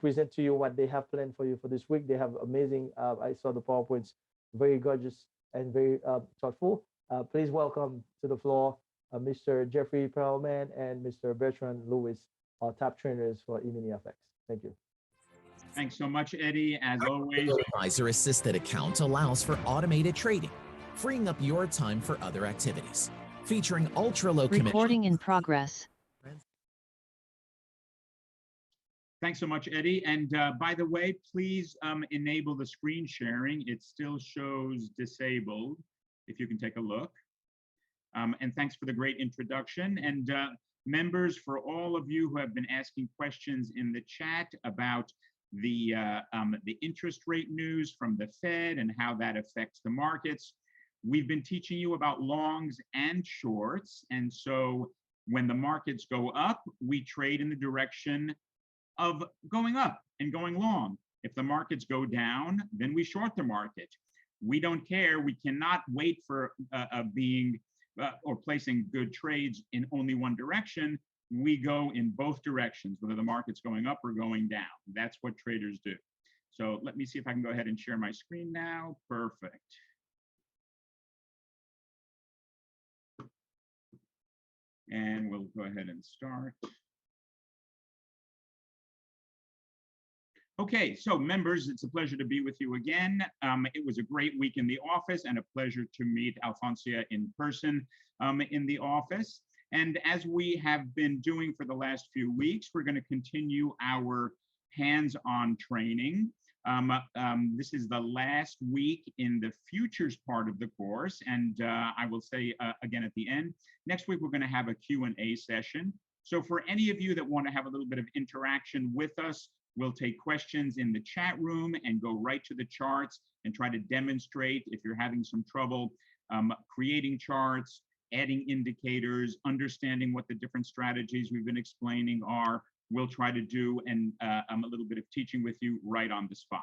present to you what they have planned for you for this week. They have amazing, I saw the PowerPoints, very gorgeous and very thoughtful. Please welcome to the floor Mr. Jeffrey Perlman and Mr. Bertrand Lewis, our top trainers for EMiniFX. Thank you. Thanks so much, Eddie. As always, Advisor-assisted account allows for automated trading, freeing up your time for other activities. Featuring ultra-low commission. Recording in progress. Thanks so much, Eddie. And by the way, please enable the screen sharing. It still shows disabled, if you can take a look. And thanks for the great introduction. And members, for all of you who have been asking questions in the chat about the interest rate news from the Fed and how that affects the markets, we've been teaching you about longs and shorts. And so when the markets go up, we trade in the direction of going up and going long. If the markets go down, then we short the market. We don't care. We cannot wait for being or placing good trades in only one direction. We go in both directions, whether the market's going up or going down. That's what traders do. So let me see if I can go ahead and share my screen now. Perfect. And we'll go ahead and start. Okay, so members, it's a pleasure to be with you again. It was a great week in the office and a pleasure to meet Alfoncia in person in the office. And as we have been doing for the last few weeks, we're going to continue our hands-on training. This is the last week in the futures part of the course. And I will say again at the end, next week we're going to have a Q&A session. So for any of you that want to have a little bit of interaction with us, we'll take questions in the chat room and go right to the charts and try to demonstrate if you're having some trouble creating charts, adding indicators, understanding what the different strategies we've been explaining are. We'll try to do and a little bit of teaching with you right on the spot.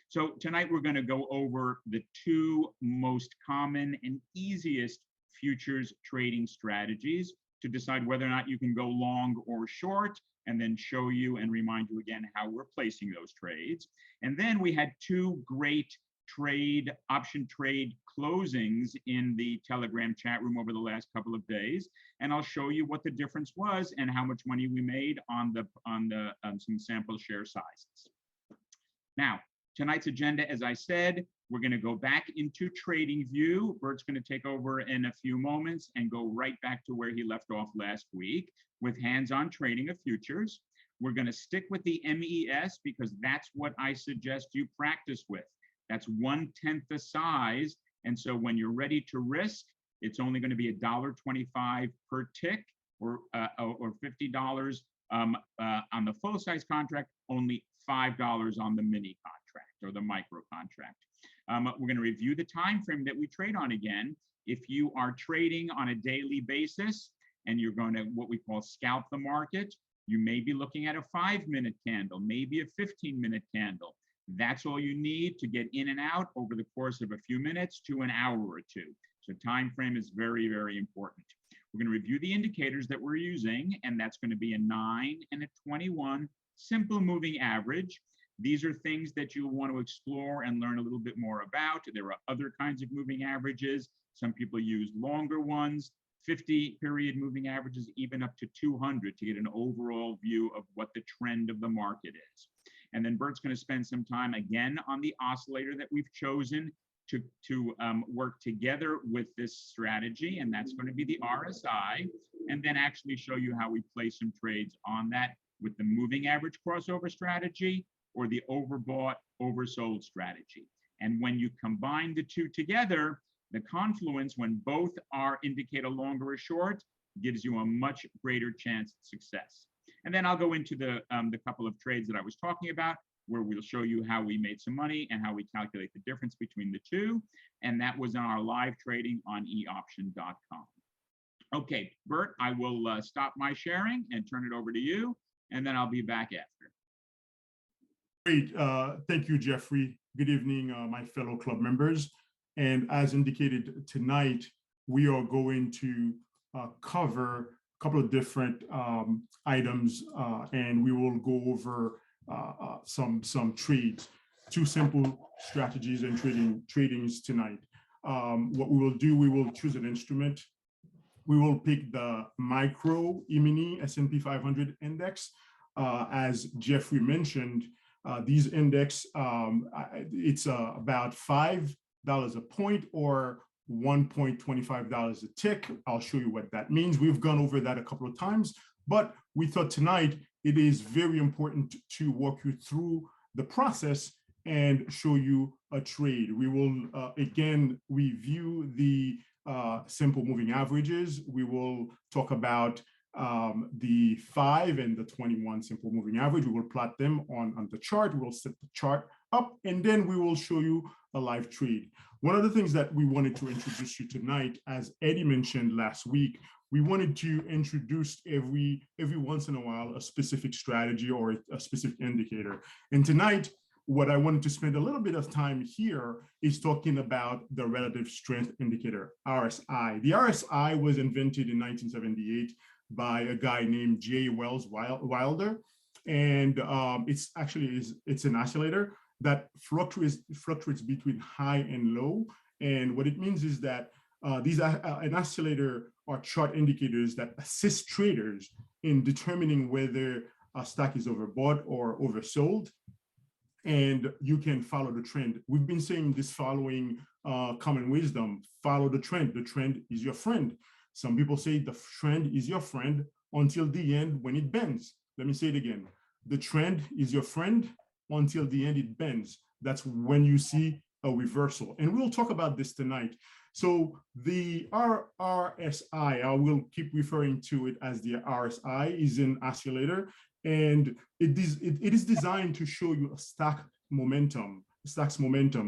So tonight we're going to go over the two most common and easiest futures trading strategies to decide whether or not you can go long or short, and then show you and remind you again how we're placing those trades. And then we had two great option trade closings in the Telegram chat room over the last couple of days. And I'll show you what the difference was and how much money we made on some sample share sizes. Now, tonight's agenda, as I said, we're going to go back into trading view. Bert's going to take over in a few moments and go right back to where he left off last week with hands-on trading of futures. We're going to stick with the MES because that's what I suggest you practice with. That's 1/10 the size. And so when you're ready to risk, it's only going to be $1.25 per tick or $50 on the full-size contract, only $5 on the mini contract or the micro contract. We're going to review the time frame that we trade on again. If you are trading on a daily basis and you're going to what we call scalp the market, you may be looking at a 5-minute candle, maybe a 15-minute candle. That's all you need to get in and out over the course of a few minutes to an hour or two. So time frame is very, very important. We're going to review the indicators that we're using, and that's going to be a 9 and a 21 simple moving average. These are things that you'll want to explore and learn a little bit more about. There are other kinds of moving averages. Some people use longer ones, 50-period moving averages, even up to 200 to get an overall view of what the trend of the market is. And then Bert's going to spend some time again on the oscillator that we've chosen to work together with this strategy, and that's going to be the RSI, and then actually show you how we play some trades on that with the moving average crossover strategy or the overbought, oversold strategy. And when you combine the two together, the confluence, when both indicate a long or a short, gives you a much greater chance of success. And then I'll go into the couple of trades that I was talking about, where we'll show you how we made some money and how we calculate the difference between the two. And that was on our live trading on eoption.com. Okay, Bert, I will stop my sharing and turn it over to you, and then I'll be back after. Great. Thank you, Jeffrey. Good evening, my fellow club members. And as indicated tonight, we are going to cover a couple of different items, and we will go over some trades, two simple strategies and tradings tonight. What we will do, we will choose an instrument. We will pick the micro E-mini S&P 500 index. As Jeffrey mentioned, these index, it's about $5 a point or $1.25 a tick. I'll show you what that means. We've gone over that a couple of times, but we thought tonight it is very important to walk you through the process and show you a trade. We will again review the simple moving averages. We will talk about the 5 and the 21 simple moving average. We will plot them on the chart. We will set the chart up, and then we will show you a live trade. One of the things that we wanted to introduce you tonight, as Eddie mentioned last week, we wanted to introduce every once in a while a specific strategy or a specific indicator. And tonight, what I wanted to spend a little bit of time here is talking about the relative strength indicator, RSI. The RSI was invented in 1978 by a guy named J. Wells Wilder. And it's an oscillator that fluctuates between high and low. And what it means is that an oscillator are chart indicators that assist traders in determining whether a stock is overbought or oversold. And you can follow the trend. We've been saying this following common wisdom: follow the trend. The trend is your friend. Some people say the trend is your friend until the end when it bends. Let me say it again. The trend is your friend until the end it bends. That's when you see a reversal. And we'll talk about this tonight. So the RSI, I will keep referring to it as the RSI, is an oscillator. And it is designed to show you a stock's momentum,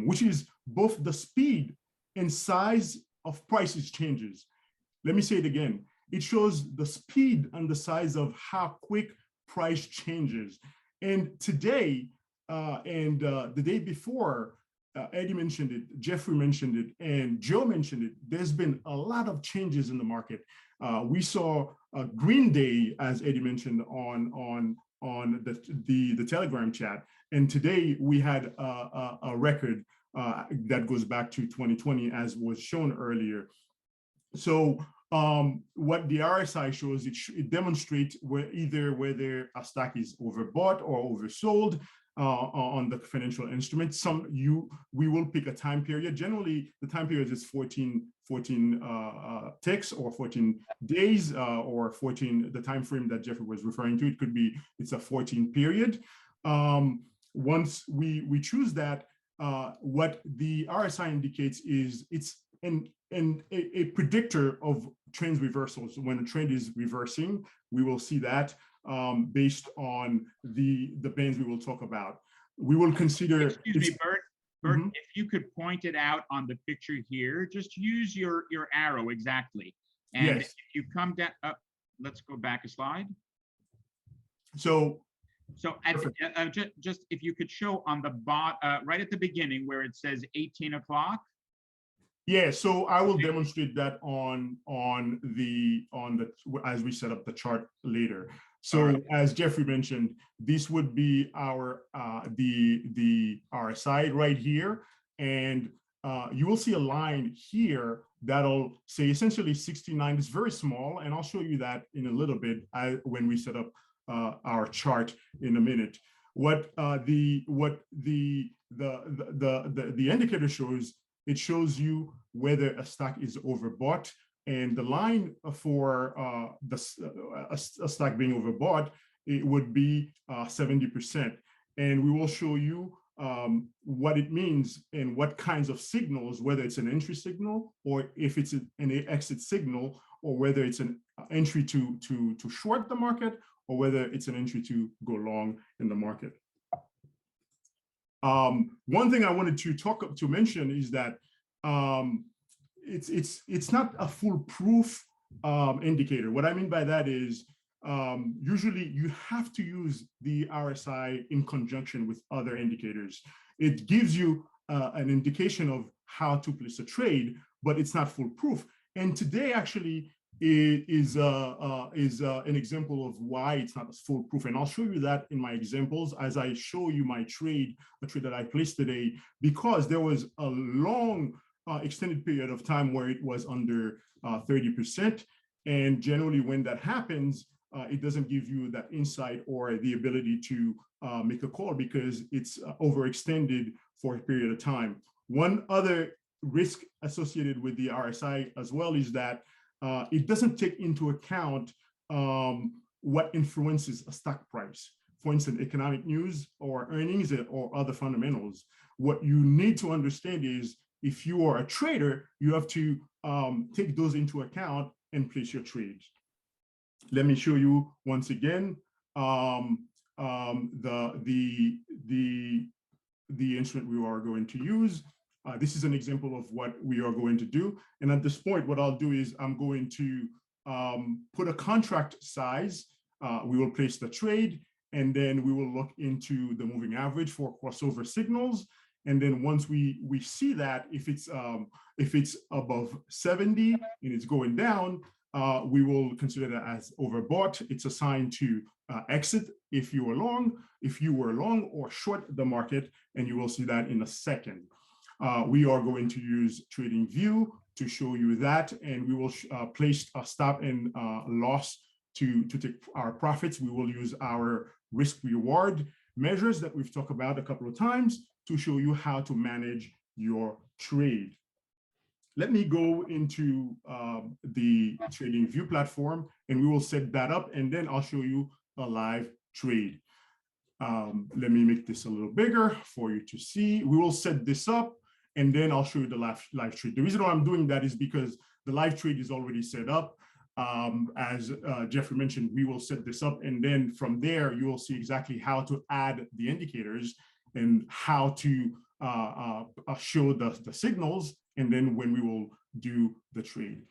which is both the speed and size of prices changes. Let me say it again. It shows the speed and the size of how quick price changes. And today, the day before, Eddie mentioned it, Jeffrey mentioned it, and Joe mentioned it. There's been a lot of changes in the market. We saw a green day, as Eddie mentioned, on the Telegram chat, and today we had a record that goes back to 2020, as was shown earlier. So what the RSI shows, it demonstrates whether a stock is overbought or oversold on the financial instrument. We will pick a time period. Generally, the time period is 14 ticks or 14 days or 14, the time frame that Jeffrey was referring to. It's a 14 period. Once we choose that, what the RSI indicates is it's a predictor of trends reversals. When a trend is reversing, we will see that based on the bands we will talk about. We will consider— Excuse me, Bert, if you could point it out on the picture here, just use your arrow exactly. And yes. If you come down, let's go back a slide. So just if you could show on the right at the beginning where it says 18 o'clock. Yeah, so I will demonstrate that as we set up the chart later. So right. As Jeffrey mentioned, this would be our the RSI right here, and you will see a line here that'll say essentially 69. It's very small, and I'll show you that in a little bit when we set up our chart in a minute. What the indicator shows. It shows you whether a stock is overbought, and the line for a stock being overbought, it would be 70%. And we will show you what it means and what kinds of signals, whether it's an entry signal or if it's an exit signal, or whether it's an entry to short the market, or whether it's an entry to go long in the market. One thing I wanted to mention is that it's not a foolproof indicator. What I mean by that is usually you have to use the RSI in conjunction with other indicators. It gives you an indication of how to place a trade, but it's not foolproof. And today actually is an example of why it's not as foolproof. And I'll show you that in my examples as I show you my trade, a trade that I placed today, because there was a long extended period of time where it was under 30%. And generally when that happens, it doesn't give you that insight or the ability to make a call because it's overextended for a period of time. One other risk associated with the RSI as well is that it doesn't take into account what influences a stock price. for instance, economic news or earnings or other fundamentals. What you need to understand is if you are a trader, you have to take those into account and place your trades. Let me show you once again the instrument we are going to use. This is an example of what we are going to do. And at this point, what I'll do is I'm going to put a contract size. We will place the trade, and then we will look into the moving average for crossover signals. And then once we see that, if it's above 70 and it's going down, we will consider that as overbought. It's a sign to exit if you were long or short the market, and you will see that in a second. We are going to use Trading View to show you that, and we will place a stop and loss to take our profits. We will use our risk reward measures that we've talked about a couple of times to show you how to manage your trade. Let me go into the Trading View platform, and we will set that up, and then I'll show you a live trade. Let me make this a little bigger for you to see. We will set this up, and then I'll show you the live trade. The reason why I'm doing that is because the live trade is already set up. As Jeffrey mentioned, we will set this up, and then from there, you will see exactly how to add the indicators and how to show the signals, and then when we will do the trade.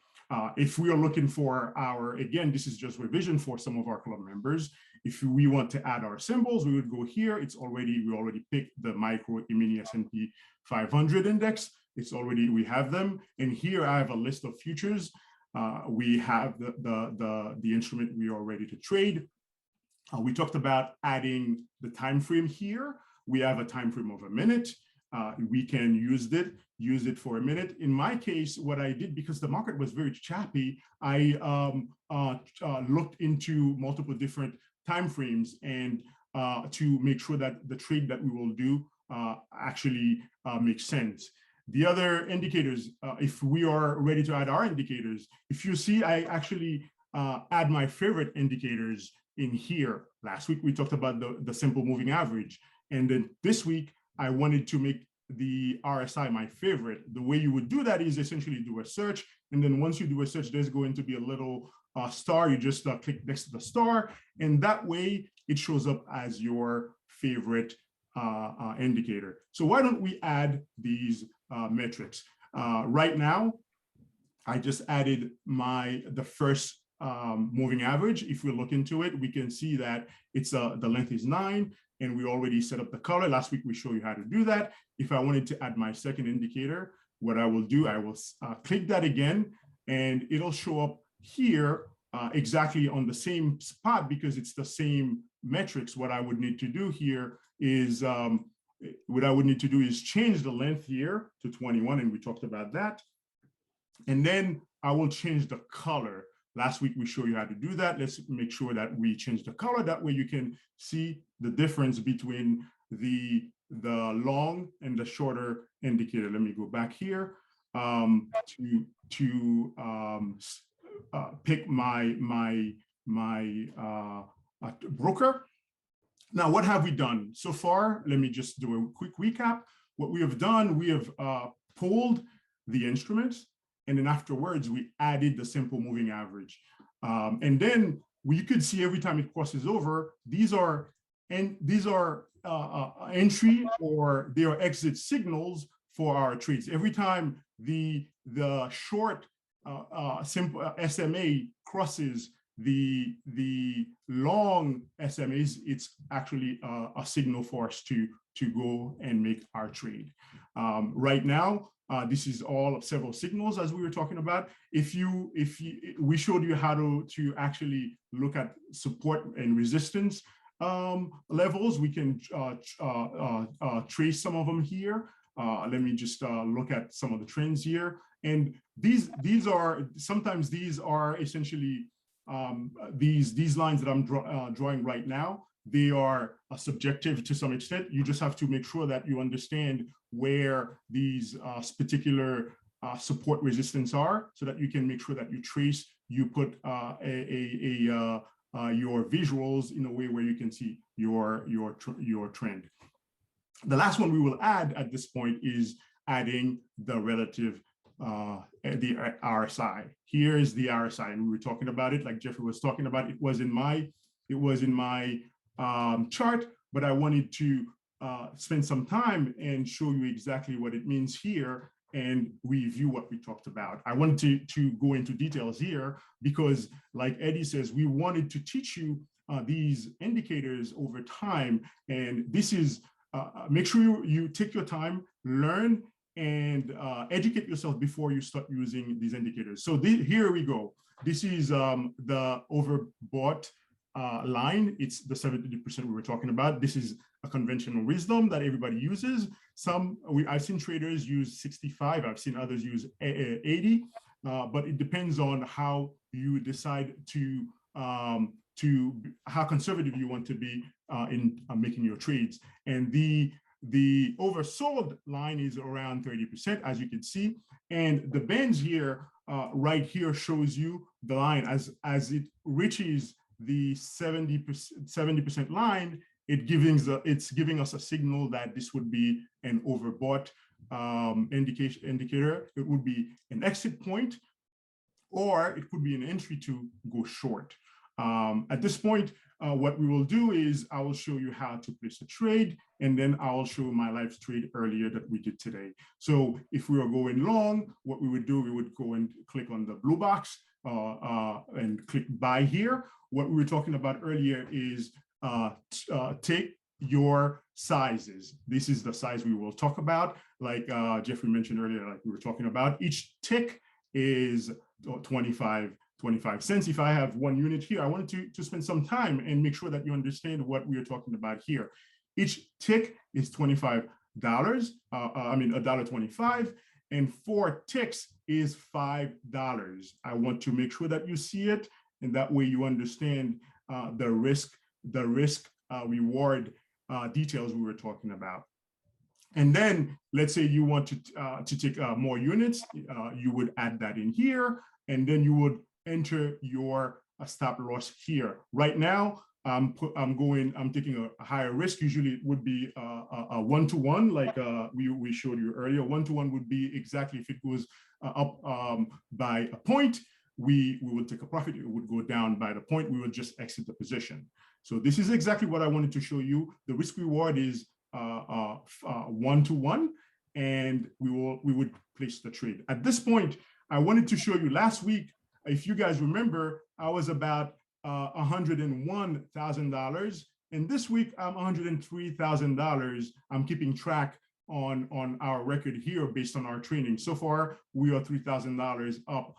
If we are looking for again, this is just revision for some of our club members. If we want to add our symbols, we would go here. We already picked the micro mini S&P 500 index. We have them. And here I have a list of futures. We have the instrument we are ready to trade. We talked about adding the time frame here. We have a time frame of a minute. We can use it for a minute. In my case, what I did, because the market was very choppy, I looked into multiple different time frames and to make sure that the trade that we will do actually makes sense. The other indicators, if we are ready to add our indicators, if you see, I actually add my favorite indicators in here. Last week, we talked about the simple moving average. And then this week, I wanted to make the RSI my favorite. The way you would do that is essentially do a search. And then once you do a search, there's going to be a little star. You just click next to the star. And that way, it shows up as your favorite indicator. So why don't we add these metrics? Right now, I just added the first moving average. If we look into it, we can see that it's the length is 9, and we already set up the color. Last week, we showed you how to do that. If I wanted to add my second indicator, what I will do, I will click that again, and it'll show up here exactly on the same spot because it's the same metrics. What I would need to do here is, change the length here to 21, and we talked about that. And then I will change the color. Last week, we showed you how to do that. Let's make sure that we change the color. That way you can see the difference between the long and the shorter indicator. Let me go back here to pick my broker. Now, what have we done so far? Let me just do a quick recap. What we have done, we have pulled the instruments, and then afterwards, we added the simple moving average. And then you could see every time it crosses over, these are entry or they are exit signals for our trades. Every time the short simple SMA crosses the long SMAs, it's actually a signal for us to go and make our trade. Right now, this is all several signals as we were talking about. We showed you how to actually look at support and resistance levels. We can trace some of them here. Let me just look at some of the trends here. And these are essentially these lines that I'm drawing right now. They are subjective to some extent. You just have to make sure that you understand where these particular support resistance are, so that you can make sure that you put a your visuals in a way where you can see your trend. The last one we will add at this point is adding the relative, the RSI. Here is the RSI, and we were talking about it, like Jeffrey was talking about. It was in my chart, but I wanted to spend some time and show you exactly what it means here and review what we talked about. I wanted to go into details here because, like Eddie says, we wanted to teach you these indicators over time. And this is, make sure you take your time, learn, and educate yourself before you start using these indicators. So here we go. This is the overbought line. It's the 70% we were talking about. This is a conventional wisdom that everybody uses. I've seen traders use 65. I've seen others use 80, but it depends on how you decide to how conservative you want to be in making your trades. And the oversold line is around 30%, as you can see. And the bands here, right here, shows you the line as it reaches the 70% line. It's giving us a signal that this would be an overbought indicator. It would be an exit point, or it could be an entry to go short. At this point, what we will do is I will show you how to place a trade, and then I will show my live trade earlier that we did today. So if we are going long, what we would do, we would go and click on the blue box and click buy here. What we were talking about earlier is take your sizes. This is the size we will talk about. Like Jeffrey mentioned earlier, like we were talking about, each tick is 25 cents. If I have 1 unit here, I wanted to spend some time and make sure that you understand what we are talking about here. Each tick is $25. $1.25, and 4 ticks is $5. I want to make sure that you see it, and that way you understand the risk reward details we were talking about. And then let's say you want to take more units, you would add that in here, and then you would enter your stop loss here. Right now, I'm taking a higher risk. Usually it would be a 1-to-1, like we showed you earlier. 1-to-1 would be exactly if it goes up by a point, we would take a profit. It would go down by the point, we would just exit the position. So this is exactly what I wanted to show you. The risk reward is 1-to-1, and we would place the trade. At this point, I wanted to show you last week, if you guys remember, I was about $101,000, and this week I'm $103,000. I'm keeping track on our record here based on our training. So far, we are $3,000 up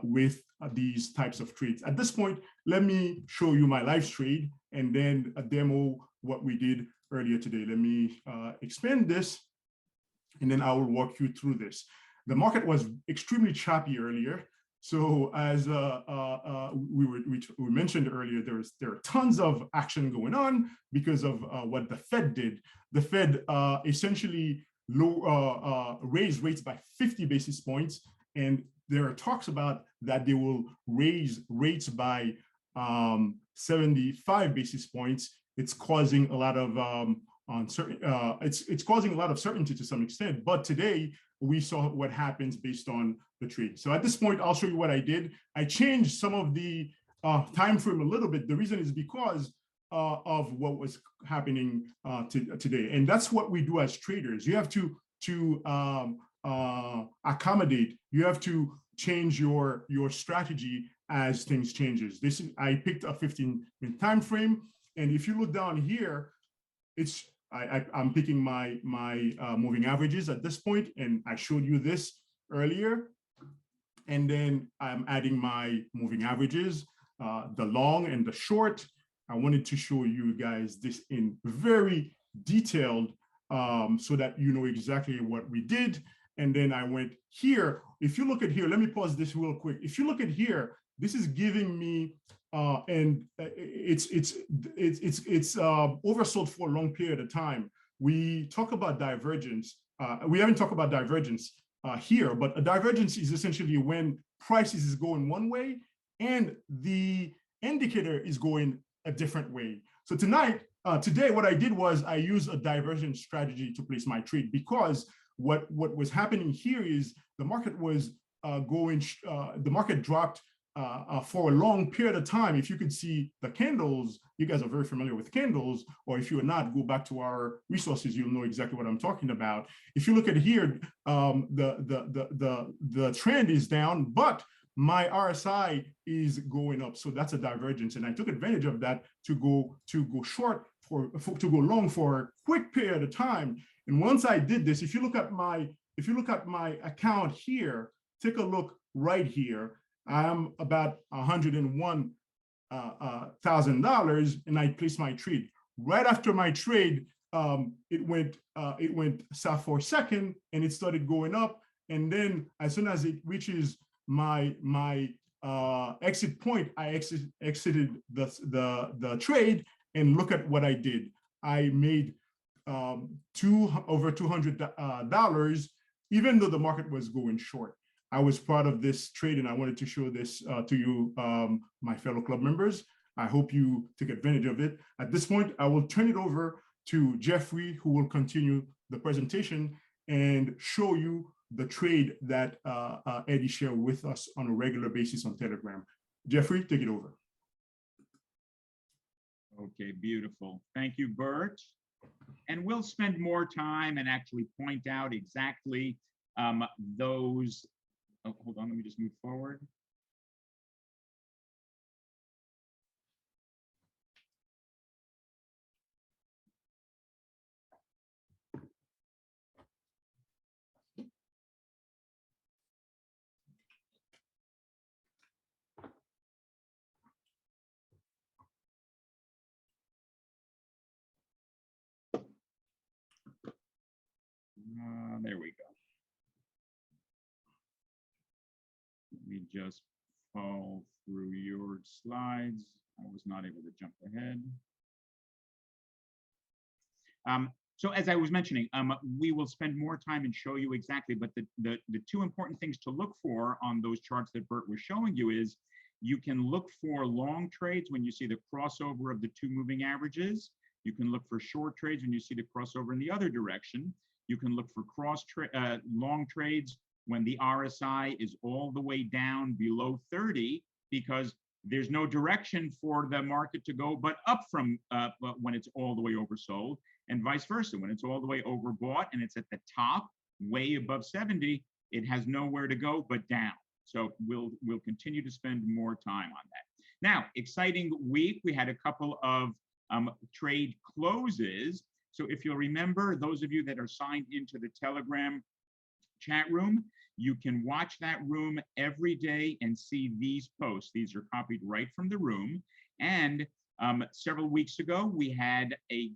with these types of trades. At this point, let me show you my live trade and then a demo what we did earlier today. Let me expand this, and then I will walk you through this. The market was extremely choppy earlier. So as we mentioned earlier, there are tons of action going on because of what the Fed did. The Fed essentially raised rates by 50 basis points, and there are talks about that they will raise rates by 75 basis points. It's causing a lot of it's causing a lot of certainty to some extent. But today we saw what happens based on the trade. So at this point, I'll show you what I did. I changed some of the time frame a little bit. The reason is because of what was happening today, and that's what we do as traders. You have to accommodate. You have to change your strategy as things changes. I picked a 15-minute time frame, and if you look down here, I'm picking my moving averages at this point, and I showed you this earlier. And then I'm adding my moving averages, the long and the short. I wanted to show you guys this in very detailed so that you know exactly what we did. And then I went here. If you look at here, let me pause this real quick. If you look at here, this is giving me and it's oversold for a long period of time. We talk about divergence. We haven't talked about divergence here, but a divergence is essentially when prices is going one way and the indicator is going a different way. So today, what I did was I used a divergence strategy to place my trade, because what was happening here is the market was the market dropped for a long period of time. If you could see the candles, you guys are very familiar with candles, or if you're not, go back to our resources, you'll know exactly what I'm talking about. If you look at here, the trend is down, but my RSI is going up. So that's a divergence. And I took advantage of that to go short to go long for a quick period of time. And once I did this, if you look at my account here, take a look right here. I'm about $101,000, and I placed my trade. Right after my trade, it went south for a second, and it started going up. And then as soon as it reaches my exit point, I exited the trade, and look at what I did. I made over $200, even though the market was going short. I was proud of this trade, and I wanted to show this to you, my fellow club members. I hope you take advantage of it. At this point, I will turn it over to Jeffrey, who will continue the presentation and show you the trade that Eddie shared with us on a regular basis on Telegram. Jeffrey, take it over. Okay, beautiful. Thank you, Bert. And we'll spend more time and actually point out exactly those. Oh, hold on, let me just move forward. There we go. Let me just fall through your slides. I was not able to jump ahead. So as I was mentioning, we will spend more time and show you exactly, but the two important things to look for on those charts that Bert was showing you is you can look for long trades when you see the crossover of the two moving averages. You can look for short trades when you see the crossover in the other direction. You can look for long trades when the RSI is all the way down below 30, because there's no direction for the market to go but up from when it's all the way oversold, and vice versa. When it's all the way overbought and it's at the top, way above 70, it has nowhere to go but down. So we'll continue to spend more time on that. Now, exciting week. We had a couple of trade closes. So if you'll remember, those of you that are signed into the Telegram chat room, you can watch that room every day and see these posts. These are copied right from the room. And several weeks ago, we had a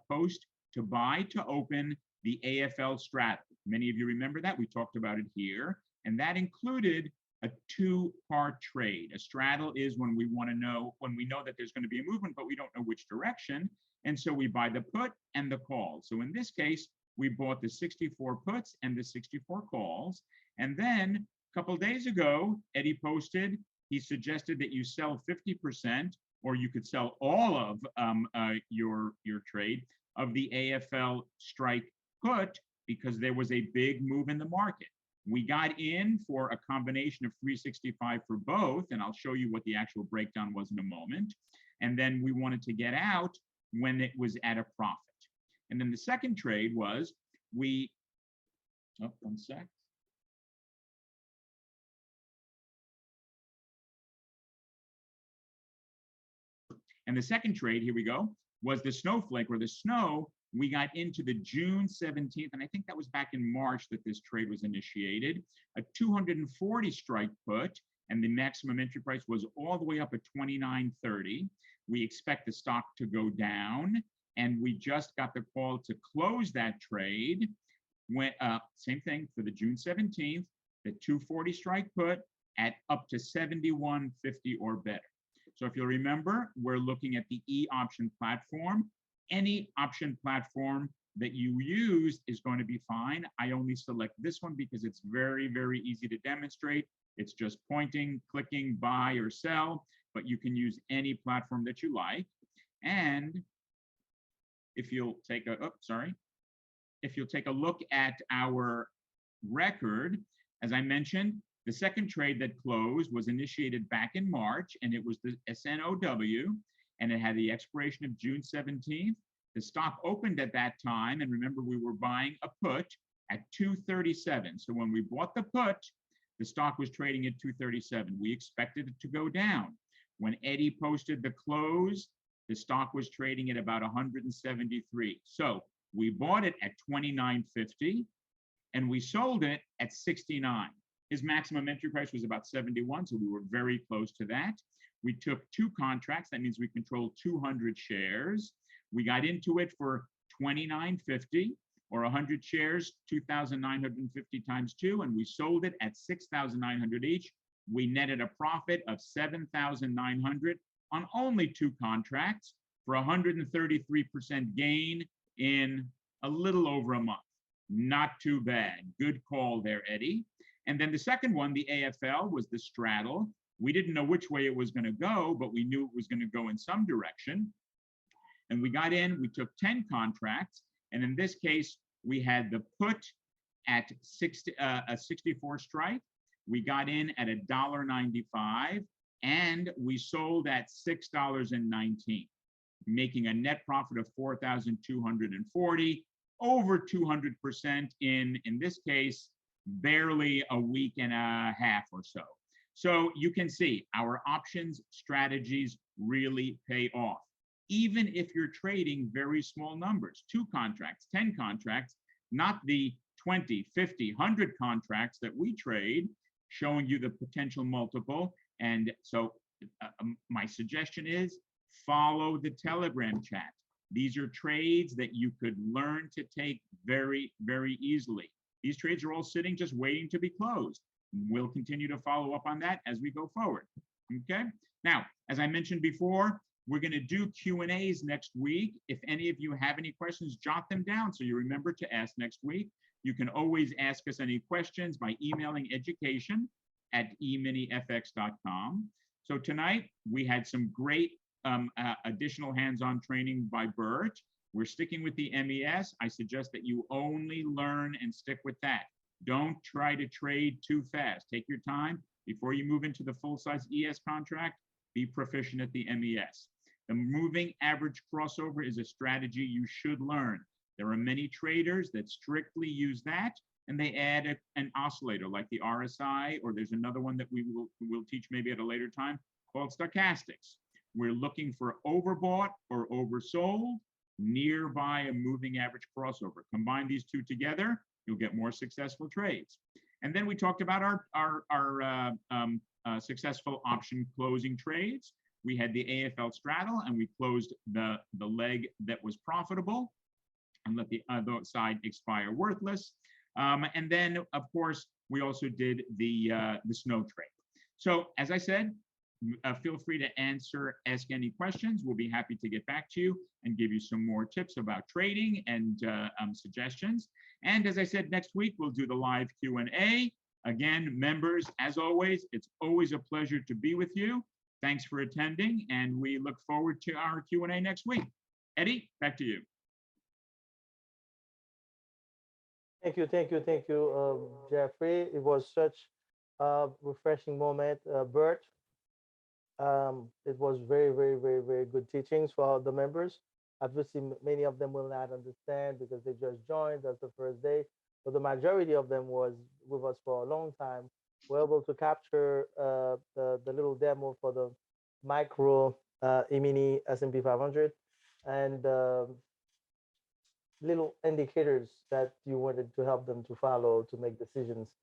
post to buy to open the AFL straddle. Many of you remember that. We talked about it here. And that included a two-part trade. A straddle is when we know that there's going to be a movement, but we don't know which direction. And so we buy the put and the call. So in this case, we bought the 64 puts and the 64 calls. And then a couple of days ago, Eddie posted, he suggested that you sell 50%, or you could sell all of your trade of the AFL strike put, because there was a big move in the market. We got in for a combination of 365 for both, and I'll show you what the actual breakdown was in a moment. And then we wanted to get out when it was at a profit. And then the second trade was one sec. And the second trade, here we go, was the snowflake, or the snow. We got into the June 17th, and I think that was back in March that this trade was initiated, a 240 strike put, and the maximum entry price was all the way up at $29.30. We expect the stock to go down, and we just got the call to close that trade. Same thing for the June 17th, the 240 strike put at up to 71.50 or better. So if you'll remember, we're looking at the E-option platform. Any option platform that you use is going to be fine. I only select this one because it's very, very easy to demonstrate. It's just pointing, clicking, buy or sell. but you can use any platform that you like. And if you'll take a, if you'll take a look at our record, as I mentioned, the second trade that closed was initiated back in March, and it was the SNOW, and it had the expiration of June 17th. The stock opened at that time, and remember, we were buying a put at 237. So when we bought the put, the stock was trading at 237. We expected it to go down. When Eddie posted the close, the stock was trading at about 173. So we bought it at 29.50, and we sold it at 69. His maximum entry price was about 71, so we were very close to that. We took 2 contracts. That means we controlled 200 shares. We got into it for 29.50, or 100 shares, 2,950 times 2, and we sold it at 6,900 each. We netted a profit of 7,900 on only 2 contracts for 133% gain in a little over a month. Not too bad. Good call there, Eddie. And then the second one, the AFL, was the straddle. We didn't know which way it was going to go, but we knew it was going to go in some direction. And we got in, we took 10 contracts. And in this case, we had the put at a 64 strike. We got in at $1.95, and we sold at $6.19, making a net profit of 4,240, over 200% in this case, barely a week and a half or so. So you can see our options strategies really pay off. Even if you're trading very small numbers, 2 contracts, 10 contracts, not the 20, 50, 100 contracts that we trade, showing you the potential multiple. And so my suggestion is follow the Telegram chat. These are trades that you could learn to take very, very easily. These trades are all sitting just waiting to be closed. We'll continue to follow up on that as we go forward. Okay. Now, as I mentioned before, we're going to do Q&As next week. If any of you have any questions, jot them down so you remember to ask next week. You can always ask us any questions by emailing education@eminifx.com. So tonight, we had some great additional hands-on training by Bert. We're sticking with the MES. I suggest that you only learn and stick with that. Don't try to trade too fast. Take your time. Before you move into the full-size ES contract, be proficient at the MES. The moving average crossover is a strategy you should learn. There are many traders that strictly use that, and they add an oscillator like the RSI, or there's another one that we'll teach maybe at a later time called stochastics. We're looking for overbought or oversold nearby a moving average crossover. Combine these two together, you'll get more successful trades. And then we talked about our successful option closing trades. We had the AFL straddle, and we closed the leg that was profitable and let the other side expire worthless. And then, of course, we also did the snow trade. So, as I said, feel free to ask any questions. We'll be happy to get back to you and give you some more tips about trading and suggestions. And as I said, next week, we'll do the live Q&A. Again, members, as always, it's always a pleasure to be with you. Thanks for attending, and we look forward to our Q&A next week. Eddie, back to you. Thank you, Jeffrey. It was such a refreshing moment. Bert, it was very, very, very, very good teachings for the members. Obviously, many of them will not understand because they just joined. That's the first day. But the majority of them was with us for a long time. We're able to capture the little demo for the micro E-mini S&P 500 and little indicators that you wanted to help them to follow to make decisions.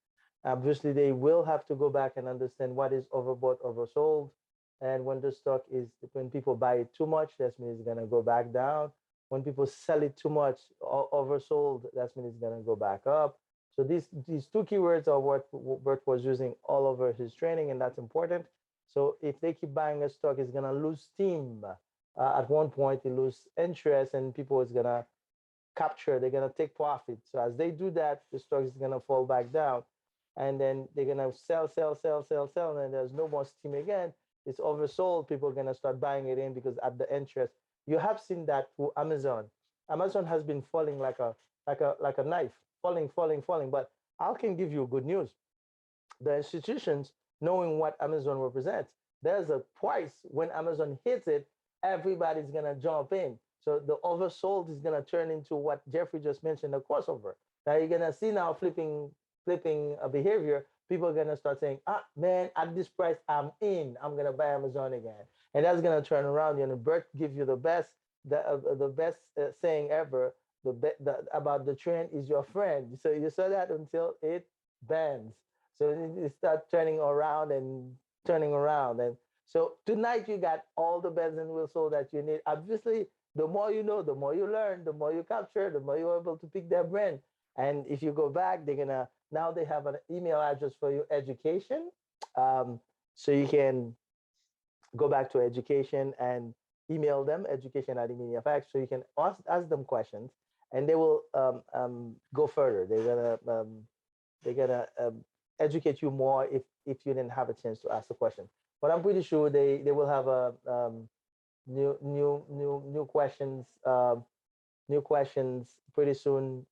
Obviously, they will have to go back and understand what is overbought, oversold. And when the stock is, when people buy it too much, that means it's going to go back down. When people sell it too much, oversold, that means it's going to go back up. So these two keywords are what Bert was using all over his training, and that's important. So if they keep buying a stock, it's going to lose steam. At one point, it lose interest, and people is going to capture, they're going to take profit. So as they do that, the stock is going to fall back down. And then they're going to sell, and then there's no more steam again. it's oversold, people are gonna start buying it in because at the interest. You have seen that through Amazon. Amazon has been falling like a knife, falling, falling, falling. But I can give you good news. The institutions, knowing what Amazon represents, there's a price when Amazon hits it, everybody's gonna jump in. So the oversold is gonna turn into what Jeffrey just mentioned, a crossover. Now you're gonna see now flipping a behavior. People are gonna start saying, ah man, at this price, I'm in. I'm gonna buy Amazon again. And that's gonna turn around. And Bert give you the best, the best saying ever. About the trend is your friend. So you saw that until it bends. So it start turning around and turning around. And so tonight you got all the bells and whistles that you need. Obviously, the more you know, the more you learn, the more you capture, the more you're able to pick their brain. And if you go back, they're gonna now they have an email address for you, education. So you can go back to education and email them, education@MillionaireFX, so you can ask them questions, and they will go further. They're gonna educate you more if you didn't have a chance to ask the question. But I'm pretty sure they will have a new questions pretty soon.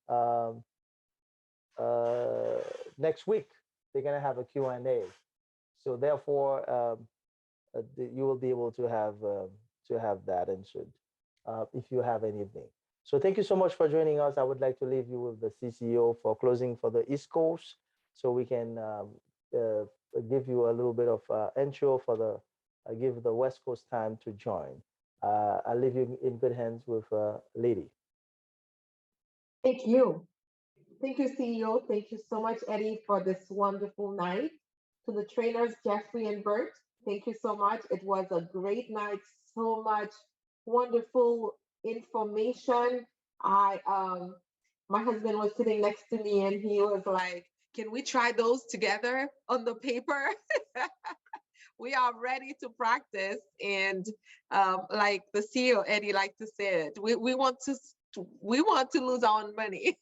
Next week they're gonna have a Q&A. So therefore, you will be able to have that answered if you have anything. So thank you so much for joining us. I would like to leave you with the CCO for closing for the East Coast, so we can give you a little bit of intro for give the West Coast time to join. I'll leave you in good hands with Lady. Thank you. Thank you, CEO. Thank you so much, Eddie, for this wonderful night. To the trainers, Jeffrey and Bert, thank you so much. It was a great night. So much wonderful information. My husband was sitting next to me and he was like, "Can we try those together on the paper?" We are ready to practice, and like the CEO Eddie liked to say it, we want to lose our own money.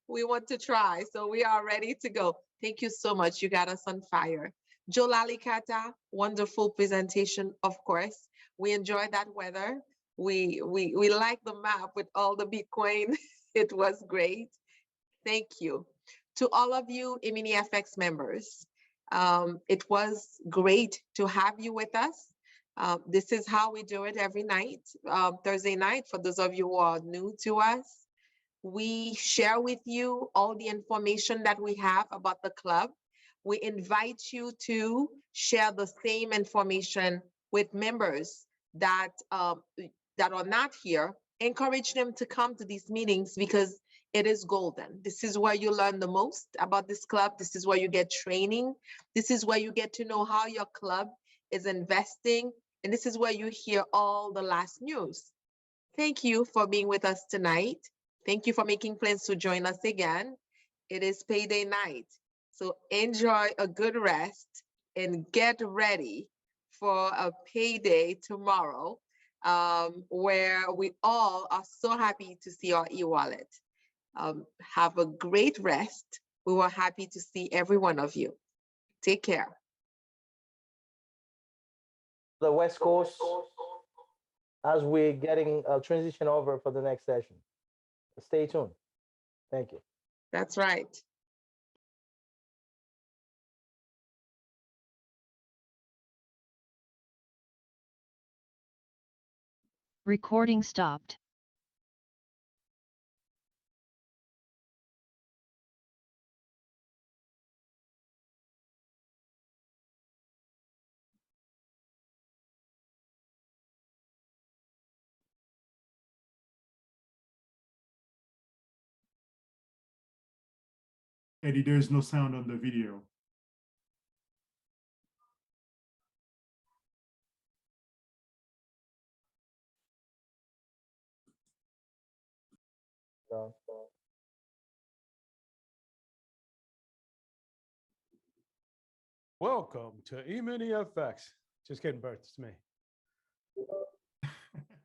We want to try, so we are ready to go. Thank you so much. You got us on fire. Joe Lalikata, wonderful presentation, of course. We enjoyed that weather. We like the map with all the Bitcoin. It was great. Thank you. To all of you MiniFX members, it was great to have you with us. This is how we do it every night, Thursday night, for those of you who are new to us. We share with you all the information that we have about the club. We invite you to share the same information with members that are not here. Encourage them to come to these meetings because it is golden. This is where you learn the most about this club. This is where you get training. This is where you get to know how your club is investing. And this is where you hear all the last news. Thank you for being with us tonight. Thank you for making plans to join us again. It is payday night. So enjoy a good rest and get ready for a payday tomorrow, where we all are so happy to see our e-wallet. Have a great rest. We were happy to see every one of you. Take care. The West Coast, as we're getting a transition over for the next session. Stay tuned. Thank you. That's right. Recording stopped. Eddie, there's no sound on the video. Welcome to eMiniFX. Just kidding, Bert. It's me.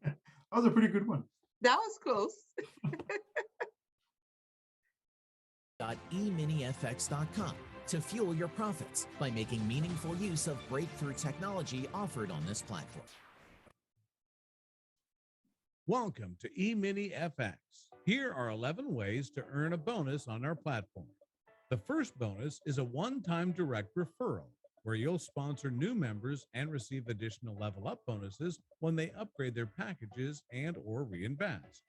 That was a pretty good one. That was close. .eminifx.com to fuel your profits by making meaningful use of breakthrough technology offered on this platform. Welcome to E-mini FX. Here are 11 ways to earn a bonus on our platform. The first bonus is a one-time direct referral, where you'll sponsor new members and receive additional level up bonuses when they upgrade their packages and or reinvest.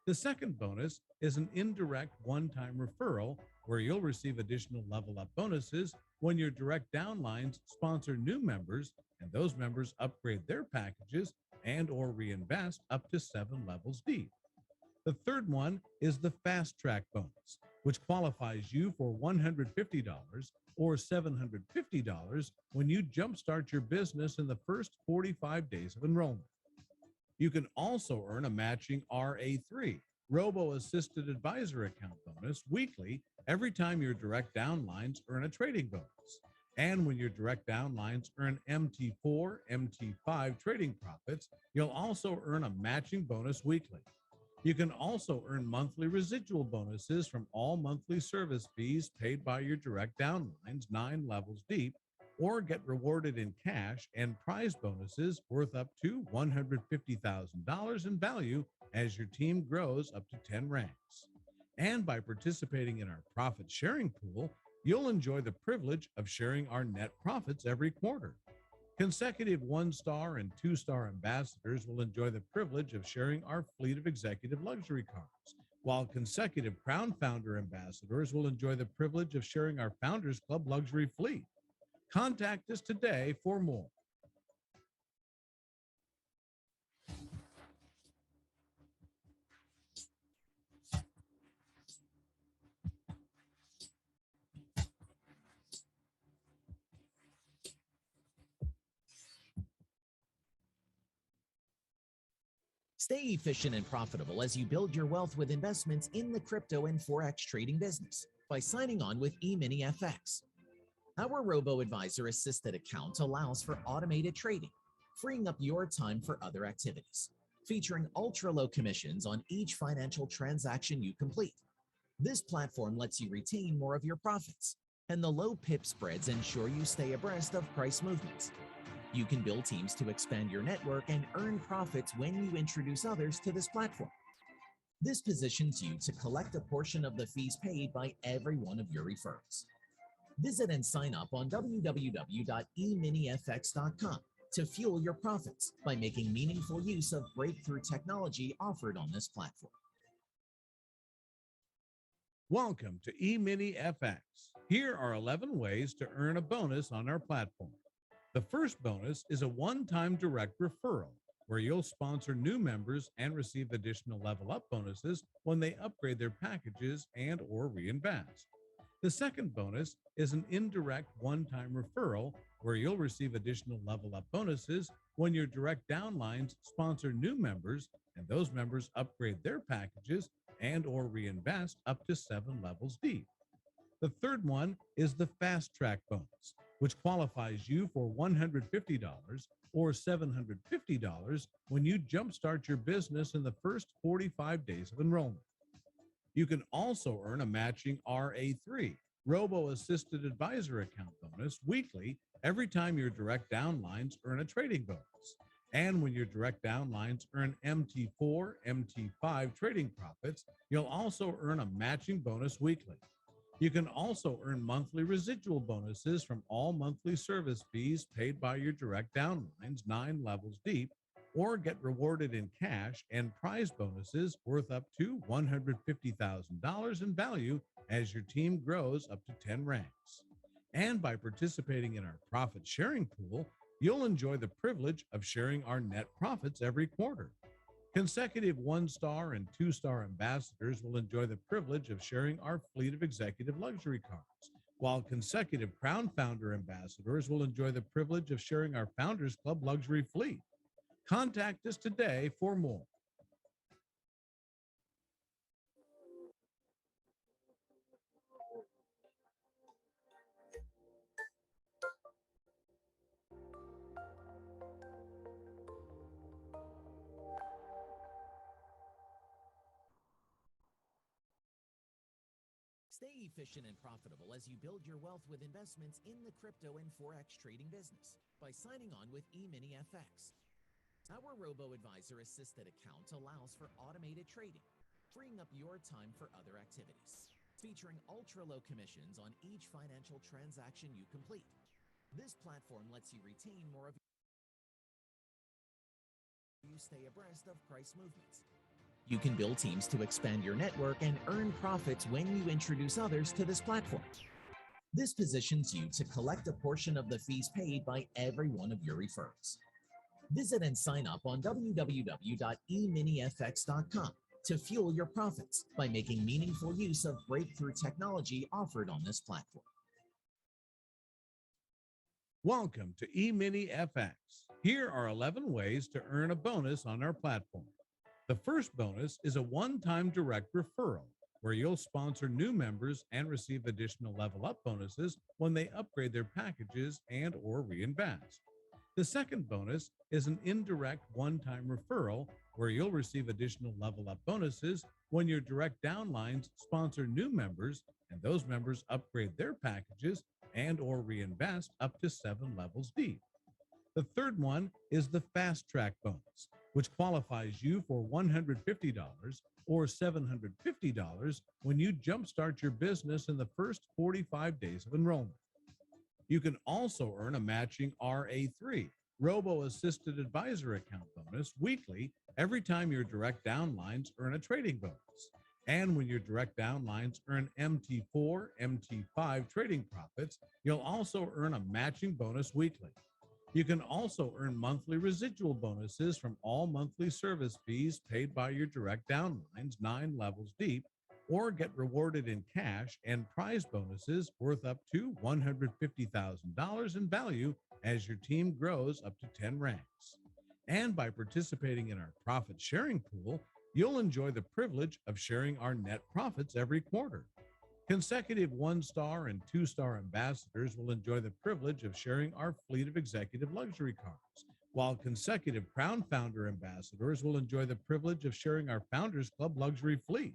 The second bonus is an indirect one-time referral, where you'll receive additional level up bonuses when your direct downlines sponsor new members and those members upgrade their packages and or reinvest up to 7 levels deep. The third one is the fast track bonus, which qualifies you for $150 or $750 when you jumpstart your business in the first 45 days of enrollment. You can also earn a matching RA3, Robo-Assisted Advisor account bonus weekly every time your direct downlines earn a trading bonus. And when your direct downlines earn MT4, MT5 trading profits, you'll also earn a matching bonus weekly. You can also earn monthly residual bonuses from all monthly service fees paid by your direct downlines 9 levels deep, or get rewarded in cash and prize bonuses worth up to $150,000 in value as your team grows up to 10 ranks. And by participating in our profit sharing pool, you'll enjoy the privilege of sharing our net profits every quarter. Consecutive 1-star and 2-star ambassadors will enjoy the privilege of sharing our fleet of executive luxury cars, while consecutive Crown Founder ambassadors will enjoy the privilege of sharing our Founders Club luxury fleet. Contact us today for more. Stay efficient and profitable as you build your wealth with investments in the crypto and Forex trading business by signing on with E-mini FX. Our robo-advisor assisted account allows for automated trading, freeing up your time for other activities, featuring ultra-low commissions on each financial transaction you complete. This platform lets you retain more of your profits, and the low pip spreads ensure you stay abreast of price movements. You can build teams to expand your network and earn profits when you introduce others to this platform. This positions you to collect a portion of the fees paid by every one of your referrals. Visit and sign up on www.eminifx.com to fuel your profits by making meaningful use of breakthrough technology offered on this platform. Welcome to E-mini FX. Here are 11 ways to earn a bonus on our platform. The first bonus is a one-time direct referral, where you'll sponsor new members and receive additional level up bonuses when they upgrade their packages and or reinvest. The second bonus is an indirect one-time referral, where you'll receive additional level up bonuses when your direct downlines sponsor new members and those members upgrade their packages and or reinvest up to 7 levels deep. The third one is the fast track bonus, which qualifies you for $150 or $750 when you jumpstart your business in the first 45 days of enrollment. You can also earn a matching RA3, Robo-Assisted Advisor account bonus weekly every time your direct downlines earn a trading bonus. And when your direct downlines earn MT4, MT5 trading profits, you'll also earn a matching bonus weekly. You can also earn monthly residual bonuses from all monthly service fees paid by your direct downlines 9 levels deep, or get rewarded in cash and prize bonuses worth up to $150,000 in value as your team grows up to 10 ranks. And by participating in our profit sharing pool, you'll enjoy the privilege of sharing our net profits every quarter. Consecutive 1-star and 2-star ambassadors will enjoy the privilege of sharing our fleet of executive luxury cars, while consecutive Crown Founder ambassadors will enjoy the privilege of sharing our Founders Club luxury fleet. Contact us today for more. Stay efficient and profitable as you build your wealth with investments in the crypto and Forex trading business by signing on with E-mini FX. Our robo-advisor assisted account allows for automated trading, freeing up your time for other activities, featuring ultra-low commissions on each financial transaction you complete. This platform lets you retain more of you stay abreast of price movements. You can build teams to expand your network and earn profits when you introduce others to this platform. This positions you to collect a portion of the fees paid by every one of your referrals. Visit and sign up on www.eminifx.com to fuel your profits by making meaningful use of breakthrough technology offered on this platform. Welcome to E-mini FX. Here are 11 ways to earn a bonus on our platform. The first bonus is a one-time direct referral, where you'll sponsor new members and receive additional level up bonuses when they upgrade their packages and or reinvest. The second bonus is an indirect one-time referral, where you'll receive additional level up bonuses when your direct downlines sponsor new members and those members upgrade their packages and or reinvest up to 7 levels deep. The third one is the fast track bonus, which qualifies you for $150 or $750 when you jumpstart your business in the first 45 days of enrollment. You can also earn a matching RA3, Robo-Assisted Advisor Account bonus weekly every time your direct downlines earn a trading bonus. And when your direct downlines earn MT4, MT5 trading profits, you'll also earn a matching bonus weekly. You can also earn monthly residual bonuses from all monthly service fees paid by your direct downlines 9 levels deep, or get rewarded in cash and prize bonuses worth up to $150,000 in value as your team grows up to 10 ranks. And by participating in our profit sharing pool, you'll enjoy the privilege of sharing our net profits every quarter. Consecutive 1-star and 2-star ambassadors will enjoy the privilege of sharing our fleet of executive luxury cars, while consecutive Crown Founder ambassadors will enjoy the privilege of sharing our Founders Club luxury fleet.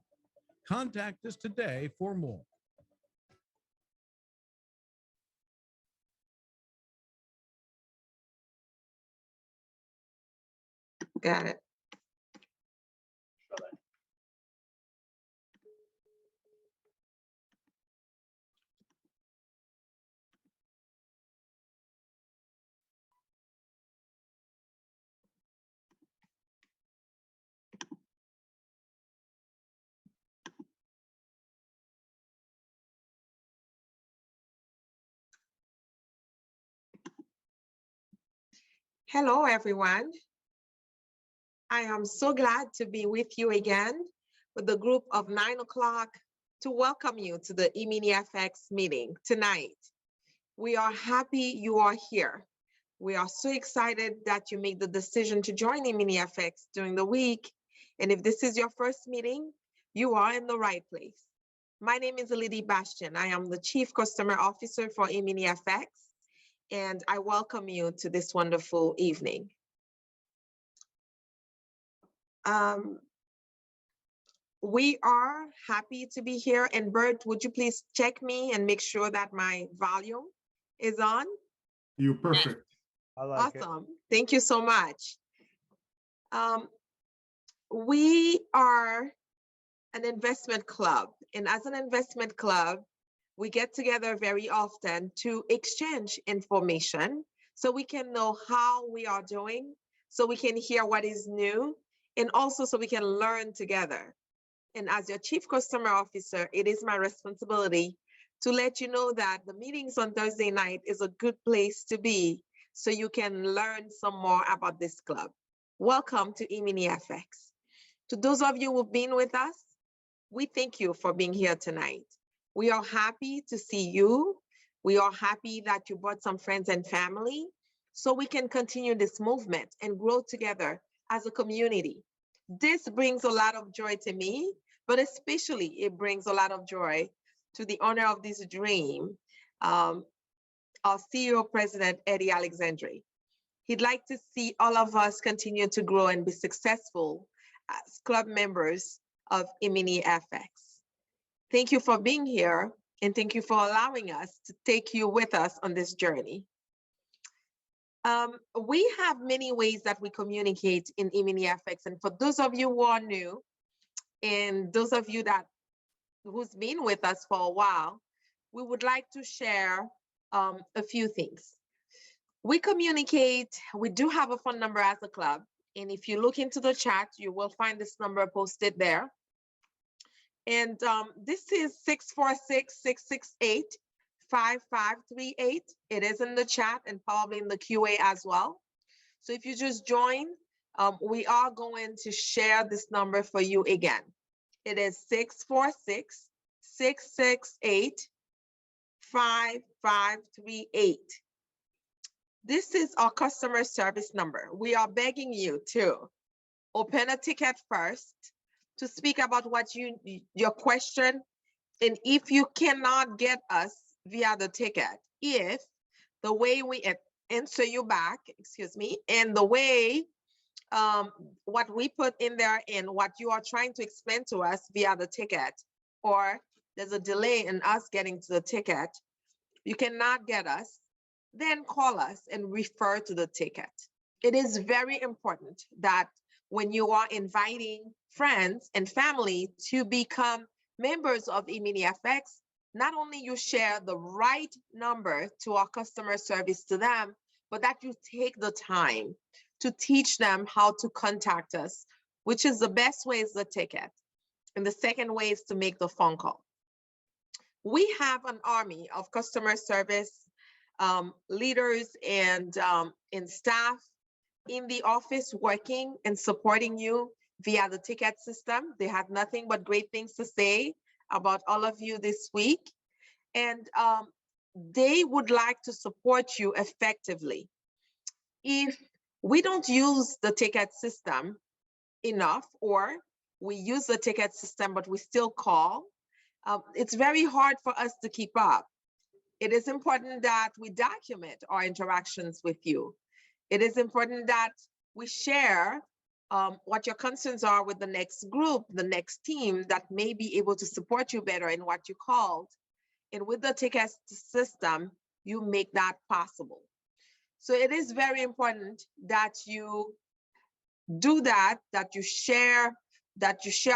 Contact us today for more. Got it. Hello, everyone. I am so glad to be with you again with the group of 9 o'clock to welcome you to the E-mini FX meeting tonight. We are happy you are here. We are so excited that you made the decision to join E-mini FX during the week. And if this is your first meeting, you are in the right place. My name is Lydie Bastian. I am the Chief Customer Officer for E-mini FX, and I welcome you to this wonderful evening. We are happy to be here. And Bert, would you please check me and make sure that my volume is on? You're perfect. I like it. Awesome. Thank you so much. We are an investment club. And as an investment club, we get together very often to exchange information so we can know how we are doing, so we can hear what is new, and also so we can learn together. And as your Chief Customer Officer, it is my responsibility to let you know that the meetings on Thursday night is a good place to be so you can learn some more about this club. Welcome to E-mini FX. To those of you who've been with us, we thank you for being here tonight. We are happy to see you. We are happy that you brought some friends and family so we can continue this movement and grow together as a community. This brings a lot of joy to me, but especially it brings a lot of joy to the owner of this dream, our CEO President Eddie Alexandre. He'd like to see all of us continue to grow and be successful as club members of E-mini FX. Thank you for being here, and thank you for allowing us to take you with us on this journey. We have many ways that we communicate in E-mini FX, and for those of you who are new, and those of you who's been with us for a while, we would like to share a few things. We communicate, we do have a phone number as a club, and if you look into the chat, you will find this number posted there. And this is 646-668-5538. It is in the chat and probably in the QA as well. So if you just join, we are going to share this number for you again. It is 646-668-5538. This is our customer service number. We are begging you to open a ticket first, to speak about your question, and if you cannot get us via the ticket, if the way we answer you back, excuse me, and the way what we put in there and what you are trying to explain to us via the ticket, or there's a delay in us getting to the ticket, you cannot get us, then call us and refer to the ticket. It is very important that when you are inviting friends and family to become members of E-mini FX, not only you share the right number to our customer service to them, but that you take the time to teach them how to contact us, which is the best way is the ticket. And the second way is to make the phone call. We have an army of customer service leaders and staff in the office working and supporting you via the ticket system. They have nothing but great things to say about all of you this week. And they would like to support you effectively. If we don't use the ticket system enough, or we use the ticket system, but we still call, it's very hard for us to keep up. It is important that we document our interactions with you. It is important that we share what your concerns are with the next group, the next team that may be able to support you better in what you called. And with the ticket system, you make that possible. So it is very important that you do that, that you share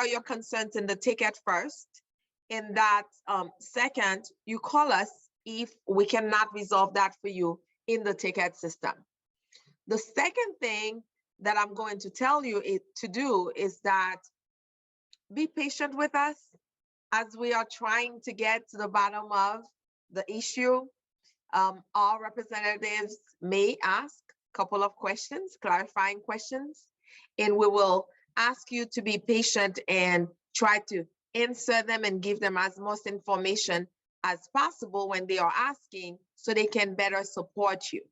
your concerns in the ticket first. And that second, you call us if we cannot resolve that for you in the ticket system. The second thing that I'm going to tell you to do is that be patient with us as we are trying to get to the bottom of the issue. Our representatives may ask a couple of questions, clarifying questions, and we will ask you to be patient and try to answer them and give them as much information as possible when they are asking, so they can better support you.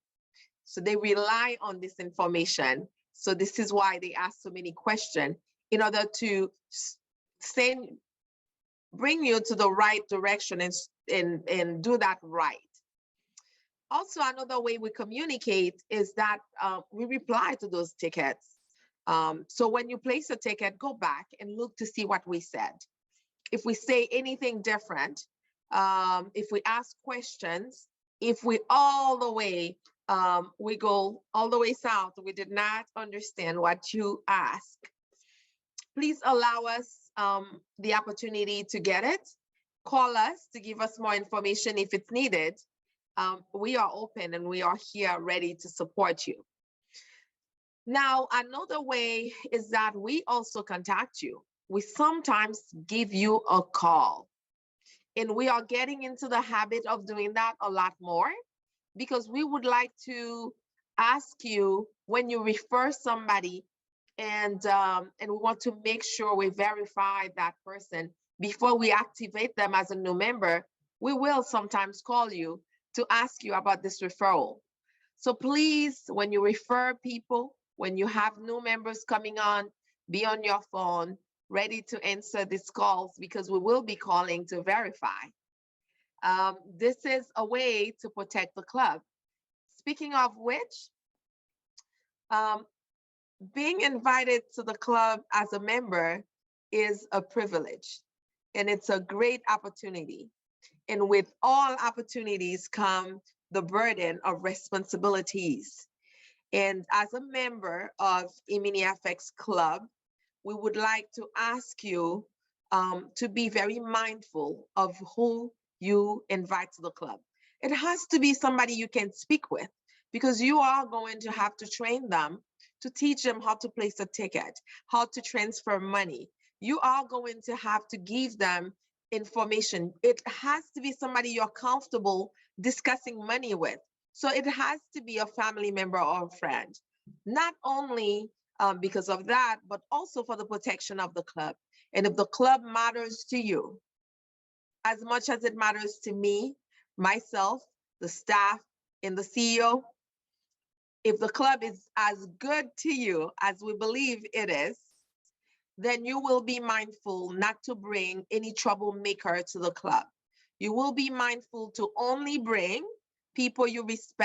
So they rely on this information. So this is why they ask so many questions, in order to bring you to the right direction and do that right. Also, another way we communicate is that we reply to those tickets. So when you place a ticket, go back and look to see what we said. If we say anything different, if we ask questions, if we all the way, we go all the way south, we did not understand what you ask, please allow us the opportunity to get it. Call us to give us more information if it's needed. We are open and we are here ready to support you. Now, another way is that we also contact you. We sometimes give you a call, and we are getting into the habit of doing that a lot more, because we would like to ask you, when you refer somebody, and we want to make sure we verify that person before we activate them as a new member, we will sometimes call you to ask you about this referral. So please, when you refer people, when you have new members coming on, be on your phone, ready to answer these calls, because we will be calling to verify. This is a way to protect the club. Speaking of which, being invited to the club as a member is a privilege. and it's a great opportunity. And with all opportunities come the burden of responsibilities. And as a member of E-mini-FX Club, we would like to ask you to be very mindful of who you invite to the club. It has to be somebody you can speak with, because you are going to have to train them to teach them how to place a ticket, how to transfer money. You are going to have to give them information. It has to be somebody you're comfortable discussing money with. So it has to be a family member or a friend, not only because of that, but also for the protection of the club. And if the club matters to you as much as it matters to me, myself, the staff, and the CEO, if the club is as good to you as we believe it is, then you will be mindful not to bring any troublemaker to the club. You will be mindful to only bring people you respect